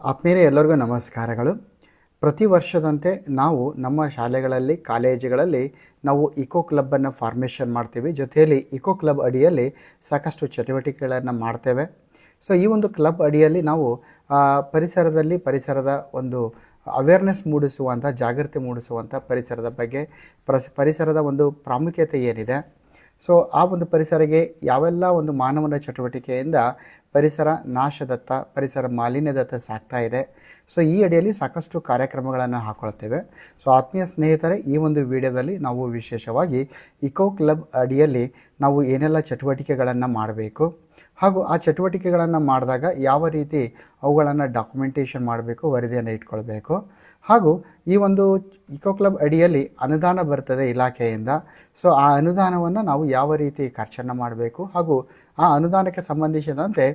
ಆತ್ಮೀಯರೇ ಎಲ್ಲರಿಗೂ ನಮಸ್ಕಾರಗಳು. ಪ್ರತಿ ವರ್ಷದಂತೆ ನಾವು ನಮ್ಮ ಶಾಲೆಗಳಲ್ಲಿ ಕಾಲೇಜುಗಳಲ್ಲಿ ನಾವು ಇಕೋ ಕ್ಲಬ್ಬನ್ನು ಫಾರ್ಮೇಷನ್ ಮಾಡ್ತೀವಿ. ಜೊತೆಯಲ್ಲಿ ಇಕೋ ಕ್ಲಬ್ ಅಡಿಯಲ್ಲಿ ಸಾಕಷ್ಟು ಚಟುವಟಿಕೆಗಳನ್ನು ಮಾಡ್ತೇವೆ. ಸೊ ಈ ಒಂದು ಕ್ಲಬ್ ಅಡಿಯಲ್ಲಿ ನಾವು ಪರಿಸರದ ಒಂದು ಅವೇರ್ನೆಸ್ ಮೂಡಿಸುವಂಥ, ಜಾಗೃತಿ ಮೂಡಿಸುವಂಥ ಪರಿಸರದ ಬಗ್ಗೆ, ಪರಿಸರದ ಒಂದು ಪ್ರಾಮುಖ್ಯತೆ ಏನಿದೆ, ಸೊ ಆ ಒಂದು ಪರಿಸರಕ್ಕೆ ಯಾವೆಲ್ಲ ಒಂದು ಮಾನವನ ಚಟುವಟಿಕೆಯಿಂದ ಪರಿಸರ ನಾಶದತ್ತ, ಪರಿಸರ ಮಾಲಿನ್ಯದತ್ತ ಸಾಗ್ತಾ ಇದೆ. ಸೊ ಈ ಅಡಿಯಲ್ಲಿ ಸಾಕಷ್ಟು ಕಾರ್ಯಕ್ರಮಗಳನ್ನು ಹಾಕ್ಕೊಳ್ತೇವೆ. ಸೊ ಆತ್ಮೀಯ ಸ್ನೇಹಿತರೆ, ಈ ಒಂದು ವಿಡಿಯೋದಲ್ಲಿ ನಾವು ವಿಶೇಷವಾಗಿ ಇಕೋ ಕ್ಲಬ್ ಅಡಿಯಲ್ಲಿ ನಾವು ಏನೆಲ್ಲ ಚಟುವಟಿಕೆಗಳನ್ನು ಮಾಡಬೇಕು, ಹಾಗೂ ಆ ಚಟುವಟಿಕೆಗಳನ್ನು ಮಾಡಿದಾಗ ಯಾವ ರೀತಿ ಅವುಗಳನ್ನು ಡಾಕ್ಯುಮೆಂಟೇಷನ್ ಮಾಡಬೇಕು, ವರದಿಯನ್ನು ಇಟ್ಕೊಳ್ಬೇಕು, ಹಾಗೂ ಈ ಒಂದು ಇಕೋ ಕ್ಲಬ್ ಅಡಿಯಲ್ಲಿ ಅನುದಾನ ಬರ್ತದೆ ಇಲಾಖೆಯಿಂದ. ಸೊ ಆ ಅನುದಾನವನ್ನು ನಾವು ಯಾವ ರೀತಿ ಖರ್ಚನ್ನು ಮಾಡಬೇಕು, ಹಾಗೂ ಆ ಅನುದಾನಕ್ಕೆ ಸಂಬಂಧಿಸಿದಂತೆ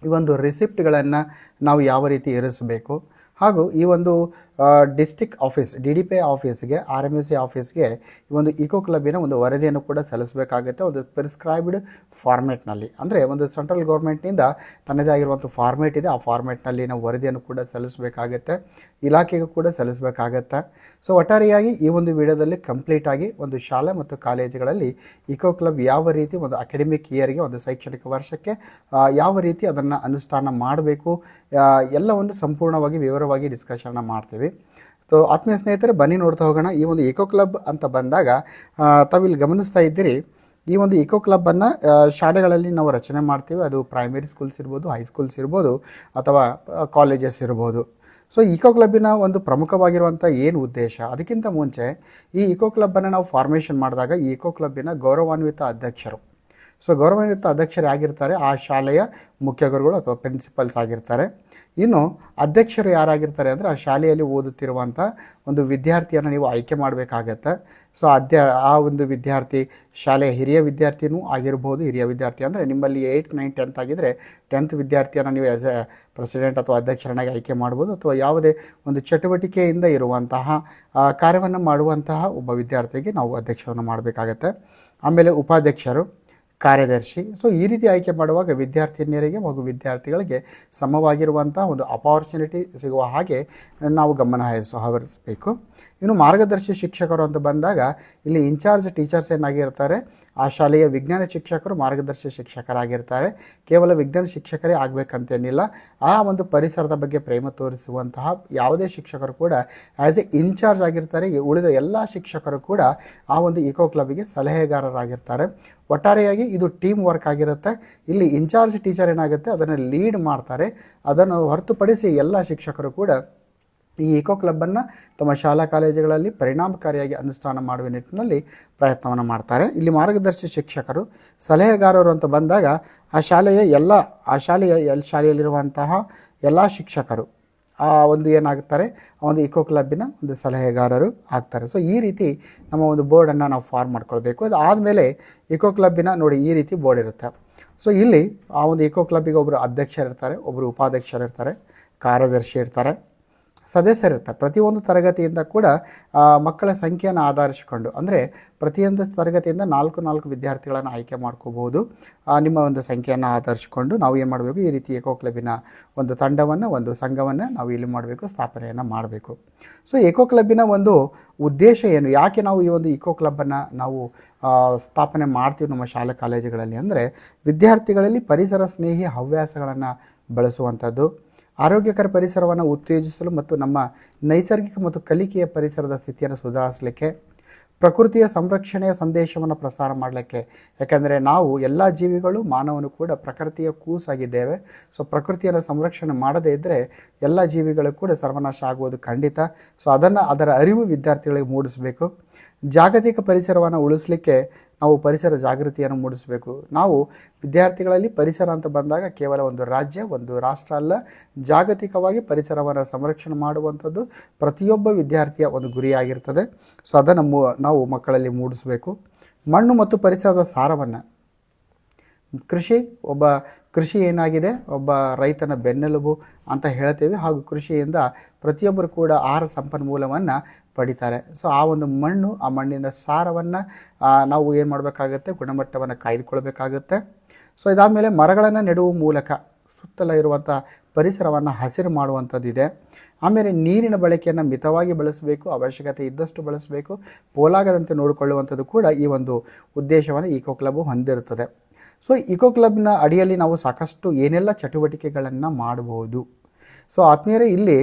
ಈ ಒಂದು ರಿಸಿಪ್ಟ್ಗಳನ್ನು ನಾವು ಯಾವ ರೀತಿ ಇರಿಸಬೇಕು, ಹಾಗೂ ಈ ಒಂದು ಡಿಸ್ಟಿಕ್ ಆಫೀಸ್ DDP ಆಫೀಸ್ಗೆ, RMSC ಆಫೀಸ್ಗೆ ಈ ಒಂದು ಇಕೋ ಕ್ಲಬ್ಬಿನ ಒಂದು ವರದಿಯನ್ನು ಕೂಡ ಸಲ್ಲಿಸಬೇಕಾಗುತ್ತೆ. ಒಂದು ಪ್ರಿಸ್ಕ್ರೈಬ್ಡ್ ಫಾರ್ಮೇಟ್ನಲ್ಲಿ, ಅಂದರೆ ಒಂದು ಸೆಂಟ್ರಲ್ ಗೌರ್ಮೆಂಟ್ನಿಂದ ತನ್ನದೇ ಆಗಿರುವಂಥ ಫಾರ್ಮೇಟ್ ಇದೆ. ಆ ಫಾರ್ಮೇಟ್ನಲ್ಲಿ ನಾವು ವರದಿಯನ್ನು ಕೂಡ ಸಲ್ಲಿಸಬೇಕಾಗತ್ತೆ, ಇಲಾಖೆಗೂ ಕೂಡ ಸಲ್ಲಿಸಬೇಕಾಗತ್ತೆ. ಸೊ ಒಟ್ಟಾರೆಯಾಗಿ ಈ ಒಂದು ವಿಡಿಯೋದಲ್ಲಿ ಕಂಪ್ಲೀಟಾಗಿ ಒಂದು ಶಾಲೆ ಮತ್ತು ಕಾಲೇಜುಗಳಲ್ಲಿ ಇಕೋ ಕ್ಲಬ್ ಯಾವ ರೀತಿ ಒಂದು ಅಕಾಡೆಮಿಕ್ ಇಯರ್ಗೆ, ಒಂದು ಶೈಕ್ಷಣಿಕ ವರ್ಷಕ್ಕೆ ಯಾವ ರೀತಿ ಅದನ್ನು ಅನುಷ್ಠಾನ ಮಾಡಬೇಕು, ಎಲ್ಲವನ್ನು ಸಂಪೂರ್ಣವಾಗಿ ವಿವರವಾಗಿ ಡಿಸ್ಕಷನ್ನ ಮಾಡ್ತೀವಿ. ಸೊ ಆತ್ಮೀಯ ಸ್ನೇಹಿತರೆ, ಬನ್ನಿ ನೋಡ್ತಾ ಹೋಗೋಣ. ಈ ಒಂದು ಇಕೋ ಕ್ಲಬ್ ಅಂತ ಬಂದಾಗ ತಾವಿಲ್ಲಿ ಗಮನಿಸ್ತಾ ಇದ್ದೀರಿ, ಈ ಒಂದು ಇಕೋ ಕ್ಲಬ್ಬನ್ನು ಶಾಲೆಗಳಲ್ಲಿ ನಾವು ರಚನೆ ಮಾಡ್ತೀವಿ. ಅದು ಪ್ರೈಮರಿ ಸ್ಕೂಲ್ಸ್ ಇರ್ಬೋದು, ಹೈಸ್ಕೂಲ್ಸ್ ಇರ್ಬೋದು, ಅಥವಾ ಕಾಲೇಜಸ್ ಇರ್ಬೋದು. ಸೊ ಇಕೋ ಕ್ಲಬ್ಬಿನ ಒಂದು ಪ್ರಮುಖವಾಗಿರುವಂಥ ಏನು ಉದ್ದೇಶ, ಅದಕ್ಕಿಂತ ಮುಂಚೆ ಈ ಇಕೋ ಕ್ಲಬ್ಬನ್ನು ನಾವು ಫಾರ್ಮೇಷನ್ ಮಾಡಿದಾಗ ಈ ಇಕೋ ಕ್ಲಬ್ಬಿನ ಗೌರವಾನ್ವಿತ ಅಧ್ಯಕ್ಷರು, ಸೊ ಗೌರವಾನ್ವಿತ ಅಧ್ಯಕ್ಷರು ಆಗಿರ್ತಾರೆ, ಆ ಶಾಲೆಯ ಮುಖ್ಯ ಗುರುಗಳು ಅಥವಾ ಪ್ರಿನ್ಸಿಪಲ್ಸ್ ಆಗಿರ್ತಾರೆ. ಇನ್ನು ಅಧ್ಯಕ್ಷರು ಯಾರಾಗಿರ್ತಾರೆ ಅಂದರೆ ಆ ಶಾಲೆಯಲ್ಲಿ ಓದುತ್ತಿರುವಂಥ ಒಂದು ವಿದ್ಯಾರ್ಥಿಯನ್ನು ನೀವು ಆಯ್ಕೆ ಮಾಡಬೇಕಾಗತ್ತೆ. ಸೊ ಆ ಒಂದು ವಿದ್ಯಾರ್ಥಿ ಶಾಲೆಯ ಹಿರಿಯ ವಿದ್ಯಾರ್ಥಿನೂ ಆಗಿರ್ಬೋದು. ಹಿರಿಯ ವಿದ್ಯಾರ್ಥಿ ಅಂದರೆ ನಿಮ್ಮಲ್ಲಿ 8th 9th 10th ಆಗಿದ್ದರೆ 10th ವಿದ್ಯಾರ್ಥಿಯನ್ನು ನೀವು ಆ್ಯಸ್ ಎ ಪ್ರೆಸಿಡೆಂಟ್ ಅಥವಾ ಅಧ್ಯಕ್ಷರನ್ನಾಗಿ ಆಯ್ಕೆ ಮಾಡ್ಬೋದು, ಅಥವಾ ಯಾವುದೇ ಒಂದು ಚಟುವಟಿಕೆಯಿಂದ ಇರುವಂತಹ ಕಾರ್ಯವನ್ನು ಮಾಡುವಂತಹ ಒಬ್ಬ ವಿದ್ಯಾರ್ಥಿಗೆ ನಾವು ಅಧ್ಯಕ್ಷರನ್ನು ಮಾಡಬೇಕಾಗತ್ತೆ. ಆಮೇಲೆ ಉಪಾಧ್ಯಕ್ಷರು, ಕಾರ್ಯದರ್ಶಿ. ಸೊ ಈ ರೀತಿ ಆಯ್ಕೆ ಮಾಡುವಾಗ ವಿದ್ಯಾರ್ಥಿನಿಯರಿಗೆ ಹಾಗೂ ವಿದ್ಯಾರ್ಥಿಗಳಿಗೆ ಸಮವಾಗಿರುವಂಥ ಒಂದು ಅಪಾರ್ಚುನಿಟಿ ಸಿಗುವ ಹಾಗೆ ನಾವು ಗಮನ ಹರಿಸಬೇಕು. ಇನ್ನು ಮಾರ್ಗದರ್ಶಿ ಶಿಕ್ಷಕರು ಅಂತ ಬಂದಾಗ ಇಲ್ಲಿ ಇನ್ಚಾರ್ಜ್ ಟೀಚರ್ಸ್ ಏನಾಗಿರ್ತಾರೆ, ಆ ಶಾಲೆಯ ವಿಜ್ಞಾನ ಶಿಕ್ಷಕರು ಮಾರ್ಗದರ್ಶಿ ಶಿಕ್ಷಕರಾಗಿರ್ತಾರೆ. ಕೇವಲ ವಿಜ್ಞಾನ ಶಿಕ್ಷಕರೇ ಆಗಬೇಕಂತೇನಿಲ್ಲ. ಆ ಒಂದು ಪರಿಸರದ ಬಗ್ಗೆ ಪ್ರೇಮ ತೋರಿಸುವಂತಹ ಯಾವುದೇ ಶಿಕ್ಷಕರು ಕೂಡ ಆ್ಯಸ್ ಎ ಇನ್ಚಾರ್ಜ್ ಆಗಿರ್ತಾರೆ. ಉಳಿದ ಎಲ್ಲ ಶಿಕ್ಷಕರು ಕೂಡ ಆ ಒಂದು ಇಕೋ ಕ್ಲಬ್ಗೆ ಸಲಹೆಗಾರರಾಗಿರ್ತಾರೆ. ಒಟ್ಟಾರೆಯಾಗಿ ಇದು ಟೀಮ್ ವರ್ಕ್ ಆಗಿರುತ್ತೆ. ಇಲ್ಲಿ ಇನ್ಚಾರ್ಜ್ ಟೀಚರ್ ಏನಾಗುತ್ತೆ, ಅದನ್ನು ಲೀಡ್ ಮಾಡ್ತಾರೆ. ಅದನ್ನು ಹೊರತುಪಡಿಸಿ ಎಲ್ಲ ಶಿಕ್ಷಕರು ಕೂಡ ಈ ಇಕೋ ಕ್ಲಬ್ಬನ್ನು ತಮ್ಮ ಶಾಲಾ ಕಾಲೇಜುಗಳಲ್ಲಿ ಪರಿಣಾಮಕಾರಿಯಾಗಿ ಅನುಷ್ಠಾನ ಮಾಡುವ ನಿಟ್ಟಿನಲ್ಲಿ ಪ್ರಯತ್ನವನ್ನು ಮಾಡ್ತಾರೆ. ಇಲ್ಲಿ ಮಾರ್ಗದರ್ಶಿ ಶಿಕ್ಷಕರು, ಸಲಹೆಗಾರರು ಅಂತ ಬಂದಾಗ ಆ ಶಾಲೆಯಲ್ಲಿರುವಂತಹ ಎಲ್ಲ ಶಿಕ್ಷಕರು ಆ ಒಂದು ಏನಾಗ್ತಾರೆ, ಆ ಒಂದು ಇಕೋ ಕ್ಲಬ್ಬಿನ ಒಂದು ಸಲಹೆಗಾರರು ಆಗ್ತಾರೆ. ಸೊ ಈ ರೀತಿ ನಮ್ಮ ಒಂದು ಬೋರ್ಡನ್ನು ನಾವು ಫಾರ್ಮ್ ಮಾಡ್ಕೊಳ್ಬೇಕು. ಅದು ಆದಮೇಲೆ ಇಕೋ ಕ್ಲಬ್ಬಿನ ನೋಡಿ ಈ ರೀತಿ ಬೋರ್ಡ್ ಇರುತ್ತೆ. ಸೊ ಇಲ್ಲಿ ಆ ಒಂದು ಇಕೋ ಕ್ಲಬ್ಬಿಗೆ ಒಬ್ಬರು ಅಧ್ಯಕ್ಷರಿರ್ತಾರೆ, ಒಬ್ಬರು ಉಪಾಧ್ಯಕ್ಷರಿರ್ತಾರೆ, ಕಾರ್ಯದರ್ಶಿ ಇರ್ತಾರೆ, ಸದಸ್ಯರಿರ್ತಾರೆ. ಪ್ರತಿಯೊಂದು ತರಗತಿಯಿಂದ ಕೂಡ ಮಕ್ಕಳ ಸಂಖ್ಯೆಯನ್ನು ಆಧರಿಸಿಕೊಂಡು, ಅಂದರೆ ಪ್ರತಿಯೊಂದು ತರಗತಿಯಿಂದ 4 ವಿದ್ಯಾರ್ಥಿಗಳನ್ನು ಆಯ್ಕೆ ಮಾಡ್ಕೋಬೋದು. ನಿಮ್ಮ ಒಂದು ಸಂಖ್ಯೆಯನ್ನು ಆಧರಿಸಿಕೊಂಡು ನಾವು ಏನು ಮಾಡಬೇಕು, ಈ ರೀತಿ ಇಕೋ ಕ್ಲಬ್ಬಿನ ಒಂದು ತಂಡವನ್ನು, ಒಂದು ಸಂಘವನ್ನು ನಾವು ಇಲ್ಲಿ ಮಾಡಬೇಕು, ಸ್ಥಾಪನೆಯನ್ನು ಮಾಡಬೇಕು. ಸೊ ಇಕೋ ಕ್ಲಬ್ಬಿನ ಒಂದು ಉದ್ದೇಶ ಏನು, ಯಾಕೆ ನಾವು ಈ ಒಂದು ಇಕೋ ಕ್ಲಬ್ಬನ್ನು ನಾವು ಸ್ಥಾಪನೆ ಮಾಡ್ತೀವಿ ನಮ್ಮ ಶಾಲಾ ಕಾಲೇಜುಗಳಲ್ಲಿ ಅಂದರೆ, ವಿದ್ಯಾರ್ಥಿಗಳಲ್ಲಿ ಪರಿಸರ ಸ್ನೇಹಿ ಹವ್ಯಾಸಗಳನ್ನು ಬೆಳೆಸುವಂಥದ್ದು, ಆರೋಗ್ಯಕರ ಪರಿಸರವನ್ನು ಉತ್ತೇಜಿಸಲು ಮತ್ತು ನಮ್ಮ ನೈಸರ್ಗಿಕ ಮತ್ತು ಕಲಿಕೆಯ ಪರಿಸರದ ಸ್ಥಿತಿಯನ್ನು ಸುಧಾರಿಸಲಿಕ್ಕೆ, ಪ್ರಕೃತಿಯ ಸಂರಕ್ಷಣೆಯ ಸಂದೇಶವನ್ನು ಪ್ರಸಾರ ಮಾಡಲಿಕ್ಕೆ. ಯಾಕೆಂದರೆ ನಾವು ಎಲ್ಲ ಜೀವಿಗಳು, ಮಾನವನು ಕೂಡ ಪ್ರಕೃತಿಯ ಕೂಸಾಗಿದ್ದೇವೆ. ಸೊ ಪ್ರಕೃತಿಯನ್ನು ಸಂರಕ್ಷಣೆ ಮಾಡದೇ ಇದ್ದರೆ ಎಲ್ಲ ಜೀವಿಗಳು ಕೂಡ ಸರ್ವನಾಶ ಆಗುವುದು ಖಂಡಿತ. ಸೊ ಅದರ ಅರಿವು ವಿದ್ಯಾರ್ಥಿಗಳಿಗೆ ಮೂಡಿಸಬೇಕು. ಜಾಗತಿಕ ಪರಿಸರವನ್ನು ಉಳಿಸಲಿಕ್ಕೆ ನಾವು ಪರಿಸರ ಜಾಗೃತಿಯನ್ನು ಮೂಡಿಸಬೇಕು. ನಾವು ವಿದ್ಯಾರ್ಥಿಗಳಲ್ಲಿ ಪರಿಸರ ಅಂತ ಬಂದಾಗ ಕೇವಲ ಒಂದು ರಾಜ್ಯ, ಒಂದು ರಾಷ್ಟ್ರ ಅಲ್ಲ, ಜಾಗತಿಕವಾಗಿ ಪರಿಸರವನ್ನು ಸಂರಕ್ಷಣೆ ಮಾಡುವಂಥದ್ದು ಪ್ರತಿಯೊಬ್ಬ ವಿದ್ಯಾರ್ಥಿಯ ಒಂದು ಗುರಿಯಾಗಿರ್ತದೆ. ಸೊ ಅದನ್ನು ನಾವು ಮಕ್ಕಳಲ್ಲಿ ಮೂಡಿಸಬೇಕು. ಮಣ್ಣು ಮತ್ತು ಪರಿಸರದ ಸಾರವನ್ನು, ಕೃಷಿ ಏನಾಗಿದೆ, ಒಬ್ಬ ರೈತನ ಬೆನ್ನೆಲುಬು ಅಂತ ಹೇಳ್ತೇವೆ. ಹಾಗೂ ಕೃಷಿಯಿಂದ ಪ್ರತಿಯೊಬ್ಬರು ಕೂಡ ಆಹಾರ ಸಂಪನ್ಮೂಲವನ್ನು ಪಡಿತಾರೆ. ಸೊ ಆ ಒಂದು ಮಣ್ಣು, ಆ ಮಣ್ಣಿನ ಸಾರವನ್ನು ನಾವು ಏನು ಮಾಡಬೇಕಾಗತ್ತೆ, ಗುಣಮಟ್ಟವನ್ನು ಕಾಯ್ದುಕೊಳ್ಬೇಕಾಗತ್ತೆ. ಸೊ ಇದಾದಮೇಲೆ ಮರಗಳನ್ನು ನೆಡುವ ಮೂಲಕ, ಸೊ ಸುತ್ತಲ ಇರುವಂಥ ಪರಿಸರವನ್ನು ಹಸಿರು ಮಾಡುವಂಥದ್ದಿದೆ. ಆಮೇಲೆ ನೀರಿನ ಬಳಕೆಯನ್ನು ಮಿತವಾಗಿ ಬಳಸಬೇಕು, ಅವಶ್ಯಕತೆ ಇದ್ದಷ್ಟು ಬಳಸಬೇಕು, ಪೋಲಾಗದಂತೆ ನೋಡಿಕೊಳ್ಳುವಂಥದ್ದು ಕೂಡ ಈ ಒಂದು ಉದ್ದೇಶವನ್ನು ಈಕೋ ಕ್ಲಬ್ ಹೊಂದಿರುತ್ತದೆ. ಸೊ ಈಕೋ ಕ್ಲಬ್ನ ಅಡಿಯಲ್ಲಿ ನಾವು ಸಾಕಷ್ಟು ಏನೆಲ್ಲ ಚಟುವಟಿಕೆಗಳನ್ನು ಮಾಡಬಹುದು. ಸೊ ಆತ್ಮೀಯರೇ, ಇಲ್ಲಿ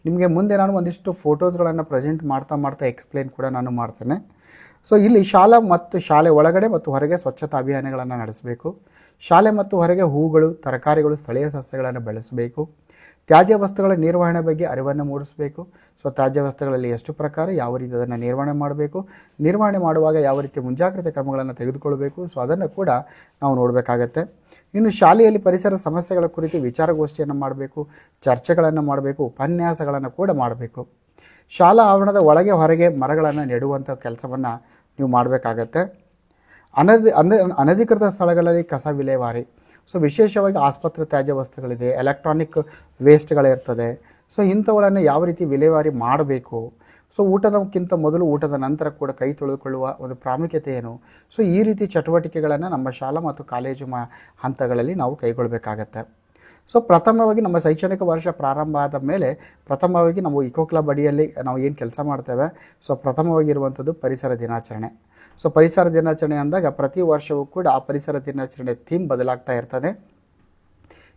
ನಿಮಗೆ ಮುಂದೆ ನಾನು ಒಂದಿಷ್ಟು ಫೋಟೋಸ್ಗಳನ್ನು ಪ್ರೆಸೆಂಟ್ ಮಾಡ್ತಾ ಎಕ್ಸ್ಪ್ಲೇನ್ ಕೂಡ ನಾನು ಮಾಡ್ತೇನೆ. ಸೊ ಇಲ್ಲಿ ಶಾಲೆ ಒಳಗಡೆ ಮತ್ತು ಹೊರಗೆ ಸ್ವಚ್ಛತಾ ಅಭಿಯಾನಗಳನ್ನು ನಡೆಸಬೇಕು. ಶಾಲೆ ಮತ್ತು ಹೊರಗೆ ಹೂಗಳು, ತರಕಾರಿಗಳು, ಸ್ಥಳೀಯ ಸಸ್ಯಗಳನ್ನು ಬೆಳೆಸಬೇಕು. ತ್ಯಾಜ್ಯ ವಸ್ತುಗಳ ನಿರ್ವಹಣೆ ಬಗ್ಗೆ ಅರಿವನ್ನು ಮೂಡಿಸಬೇಕು. ಸೊ ತ್ಯಾಜ್ಯ ವಸ್ತುಗಳಲ್ಲಿ ಎಷ್ಟು ಪ್ರಕಾರ, ಯಾವ ರೀತಿ ಅದನ್ನು ನಿರ್ವಹಣೆ ಮಾಡಬೇಕು, ನಿರ್ವಹಣೆ ಮಾಡುವಾಗ ಯಾವ ರೀತಿ ಮುಂಜಾಗ್ರತೆ ಕ್ರಮಗಳನ್ನು ತೆಗೆದುಕೊಳ್ಬೇಕು, ಸೊ ಅದನ್ನು ಕೂಡ ನಾವು ನೋಡಬೇಕಾಗತ್ತೆ. ಇನ್ನು ಶಾಲೆಯಲ್ಲಿ ಪರಿಸರ ಸಮಸ್ಯೆಗಳ ಕುರಿತು ವಿಚಾರಗೋಷ್ಠಿಯನ್ನು ಮಾಡಬೇಕು, ಚರ್ಚೆಗಳನ್ನು ಮಾಡಬೇಕು, ಉಪನ್ಯಾಸಗಳನ್ನು ಕೂಡ ಮಾಡಬೇಕು. ಶಾಲಾ ಆವರಣದ ಒಳಗೆ ಹೊರಗೆ ಮರಗಳನ್ನು ನೆಡುವಂಥ ಕೆಲಸವನ್ನು ನೀವು ಮಾಡಬೇಕಾಗತ್ತೆ. ಅನಧಿಕೃತ ಸ್ಥಳಗಳಲ್ಲಿ ಕಸ ವಿಲೇವಾರಿ. ಸೊ ವಿಶೇಷವಾಗಿ ಆಸ್ಪತ್ರೆ ತ್ಯಾಜ್ಯ ವಸ್ತುಗಳಿದೆ, ಎಲೆಕ್ಟ್ರಾನಿಕ್ ವೇಸ್ಟ್ಗಳಿರ್ತದೆ. ಸೊ ಇಂಥವುಗಳನ್ನು ಯಾವ ರೀತಿ ವಿಲೇವಾರಿ ಮಾಡಬೇಕು. ಸೊ ಊಟದಕ್ಕಿಂತ ಮೊದಲು, ಊಟದ ನಂತರ ಕೂಡ ಕೈ ತೊಳೆದುಕೊಳ್ಳುವ ಒಂದು ಪ್ರಾಮುಖ್ಯತೆ ಏನು. ಸೊ ಈ ರೀತಿ ಚಟುವಟಿಕೆಗಳನ್ನು ನಮ್ಮ ಶಾಲಾ ಮತ್ತು ಕಾಲೇಜು ಹಂತಗಳಲ್ಲಿ ನಾವು ಕೈಗೊಳ್ಳಬೇಕಾಗತ್ತೆ. ಸೊ ಪ್ರಥಮವಾಗಿ ನಮ್ಮ ಶೈಕ್ಷಣಿಕ ವರ್ಷ ಪ್ರಾರಂಭ ಆದ ಮೇಲೆ ಪ್ರಥಮವಾಗಿ ನಾವು ಈಕೋ ಕ್ಲಬ್ ಅಡಿಯಲ್ಲಿ ನಾವು ಏನು ಕೆಲಸ ಮಾಡ್ತೇವೆ, ಸೊ ಪ್ರಥಮವಾಗಿರುವಂಥದ್ದು ಪರಿಸರ ದಿನಾಚರಣೆ. ಸೊ ಪರಿಸರ ದಿನಾಚರಣೆ ಅಂದಾಗ ಪ್ರತಿ ವರ್ಷವೂ ಕೂಡ ಆ ಪರಿಸರ ದಿನಾಚರಣೆ ಥೀಮ್ ಬದಲಾಗ್ತಾ ಇರ್ತದೆ.